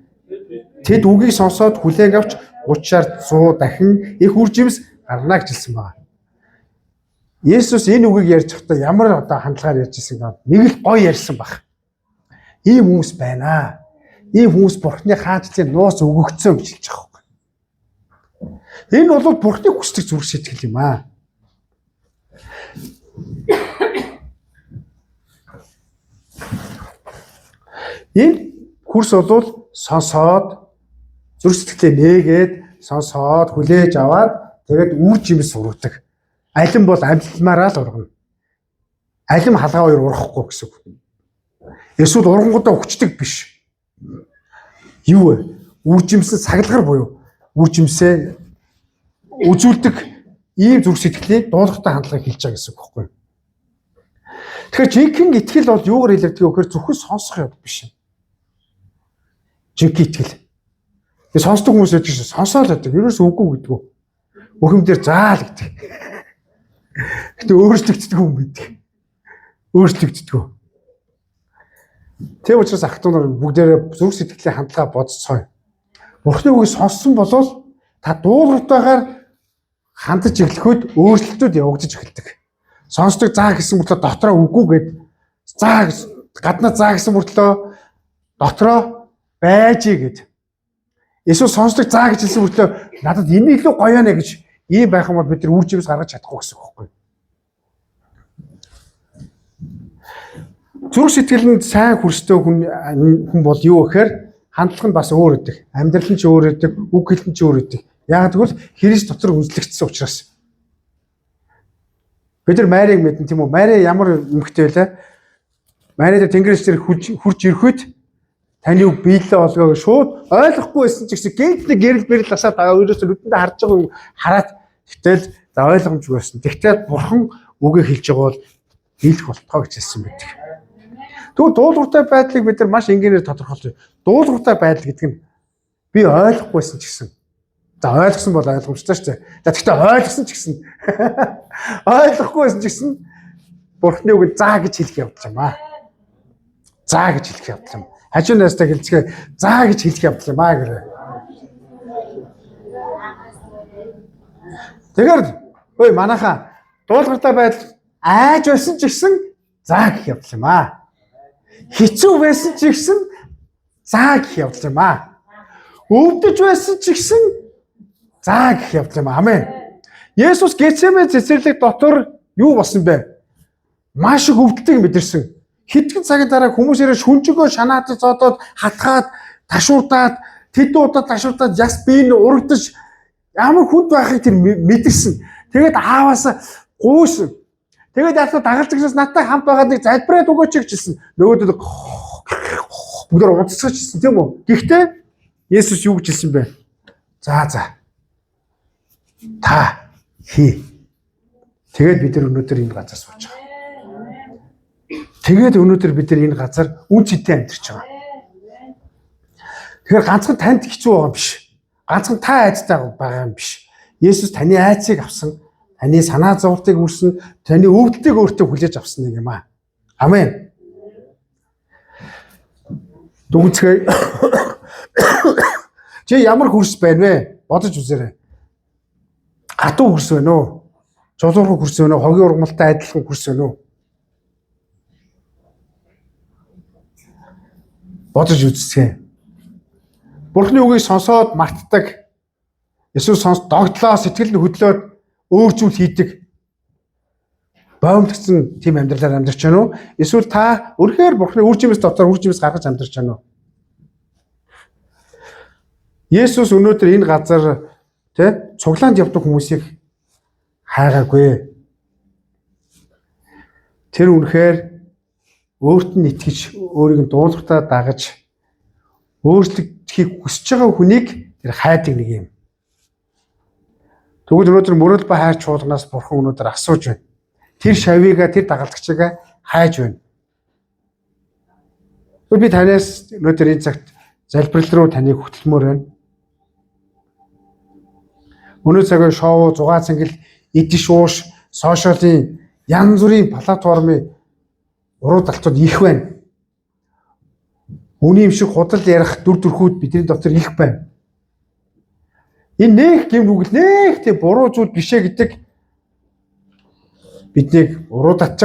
Тэд үгийг сонсоод хүлээн авч 30-аар 100 дахин их үр жимс гарна гэж хэлсэн байна. Есүс энэ үгийг ярьж байхдаа ямар одоо хандлагаар ярьж ирсэн гэнэ? Нэг л гоё ярьсан баг. Ийм хүмүүс байна. Ийм хүмүүс Бурхны хаанчлалын нуус өгөгдсөн гэж хэлж байгаа юм. Энэ бол Бурхны хүсдэг зүрх сэтгэл юм аа. Энэ хурс бол сонсоод зүрх сэтгэлээ нээгээд сонсоод хүлээж аваад тэгээд үр жимс сургадаг. Алим бол амьдмаараа л ургана. Алим халгаа хоёр урахгүй гэсэн үг. Эсвэл ургангуудаа өчтдөг биш. Юу вэ? Үр жимсэн саглагар буюу үр жимсээ үзүүлдэг ийм зүрх сэтгэлийг дуулахтай хандлагыг хэлж байгаа гэсэн үг байхгүй юу? Тэгэхээр жинхэнэ итгэл бол юугаар илэрдэг вэ гэхээр зөвхөн сонсох юм биш. Жинхэнэ итгэл. Би сонсдог хүмүүс байдаг шүү. Сонсоод байдаг. Ерөөс үгүй гэдэг. Бүхэмдэр заал гэдэг. Гэтэ өөрчлөгддөг юм гэдэг. Өөрчлөгддөг. Тэв учраас ах トゥ нар бүгдээрээ зүрх сэтгэлийн хандлага бодцгоо. Бурхны үгийг сонссон болол та дуулууртайгаар хандаж эхлэхэд өөрчлөлтүүд явагдаж эхэлдэг. Сонсдог заа гэсэн мөртлөө дотроо үгүй гэд заа гаднаа заа гэсэн мөртлөө дотроо байж гэд. Эсвэл сонсдог заа гэж хэлсэн мөртлөө надад энэ илүү гоё нэ гэж ийм байх юм бол бид нар үр жимс гаргаж чадахгүй гэсэн үг байхгүй. Зүрх сэтгэлд сайн хүрстэй хүн бол юу гэхээр хандлага нь бас өөр өдөг. Амьдрал нь ч өөр өдөг, үг хэл нь ч өөр өдөг. Яг тэгвэл Христ дотор үнэлэгдсэн учраас. Бид нар Марийг мэдэн тийм үү? Мари ямар эмэгтэй байлаа? Марид Тэнгэрээс тэр хурж ирэхэд таны үг биелээ олгоо шууд ойлгохгүй байсан ч гэсэн гэнт нэг гэрэл бэрэл асаад өөрөөс нүдэндээ харж байгаа юм хараад тэгтэл за ойлгомжгүй байсан. Тэгтэл бурхан үгээ хэлж байгаа бол биелэх болтгоо гэж хэлсэн байдаг. Тэгвэл дуулууртай байдлыг бид нар маш энгийнээр тодорхойлж байна. Дуулууртай байдал гэдэг нь би ойлгохгүйсэн ч гэсэн. За ойлгосон бол ойлгомжтой шүү дээ. За тэгтээ ойлгосон ч гэсэн ойлгохгүйсэн ч гэсэн бурхны үг заа гэж хэлэх явдал юм аа. Заа гэж хэлэх явдал юм. Хажуу найзтай хэлцгээ заа гэж хэлэх явдал юм аа гэрээ. Тэгэхээр ой манайхаа дуулууртай байдал айж байсан ч гэсэн заа гэх явдал юм аа. Хэцүү байсан ч гэсэн заа гэх явдал юм аа. Өвдөж байсан ч гэсэн заа гэх явдал юм аа. Амен. Есүс Гетсемане цэцэрлэг дотор юу болсон бэ? Маш их өвдөлтийг мэдэрсэн. Хэдхэн цагийн дараа хүмүүсээрээ шүнжигөө шанаатаж зодоод хатгаад ташуурдаад тэд удаа ташуурдаад яс би энэ урагдаж ямар хүнд байхыг тэр мэдэрсэн. Тэгээд ааваас гуйсан. Тэгээд яалтаа дагалжгчаас надтай хамт байгаад нэг залбираад өгөөч гэжсэн. Нөгөөдөл бүгд унтцгаажсэн тийм үү? Гэхдээ Есүс юу гэж хэлсэн бэ? За та хий. Тэгээд бид нар өнөөдөр энэ газар сууж байгаа. Тэгээд өнөөдөр бид нар энэ газар үн цэнтэй амьдарч байгаа. Тэгэхээр ганцхан танд хэцүү байгаа юм биш. Ганцхан та айцтай байгаа юм биш. Есүс таны айцыг авсан, таны санаа зовлтыг үрсэн, таны өвдөлтийг өөртөө хүлээж авсан нэг юм аа. Амен. Дүнцгээ чи ямар хөрс байна вэ? Бодож үзээрэй. Хатуу хөрс байна уу? Жолоорхон хөрс байна уу? Хогийн ургамалтай адилхан хөрс байна уу? Бодож үзцгээе. Бурхны үгийг сонсоод мартдаг. Эсвэл догтлоо сэтгэл нь хөдлөөд өөр зүйл хийдэг. Боомдгцэн тийм амьдралаар амьдарч байна уу? Эсвэл та өрхөөр бурхны үр жимс дотор үр жимс гаргаж амьдарч байна уу? Есүс өнөөдөр энэ газар цуглаанд явдаг хүмүүсийг хайгаагүй. Тэр үнэхээр өөрт нь итгэж, өөрийг нь дуулууртаа дагаж, өөрчлөхийг хүсэж байгаа хүнийг тэр хайдаг нэг юм. Тэгвэл өнөөдөр мөрөл ба хайр чуулганаас бурхан өнөөдөр асууж байна. Тэр шавьяагаа, тэр дагалдагчаагаа хайж байна. Би танаас өнөөдөр энэ цагт залбирал руу таныг хөтлөмөр байна. Өнөө цагийн шоу, зугаа цэнгэл, идэж ууш, сошиалын янз бүрийн платформын уруу талцууд их байна. Үний юм шиг худал ярих дүр төрхүүд бидний дотор их байна. Энэ нэг гэм нүгэл нэг тийм буруу зүйл бишээ гэдэг биднийг уруу татчих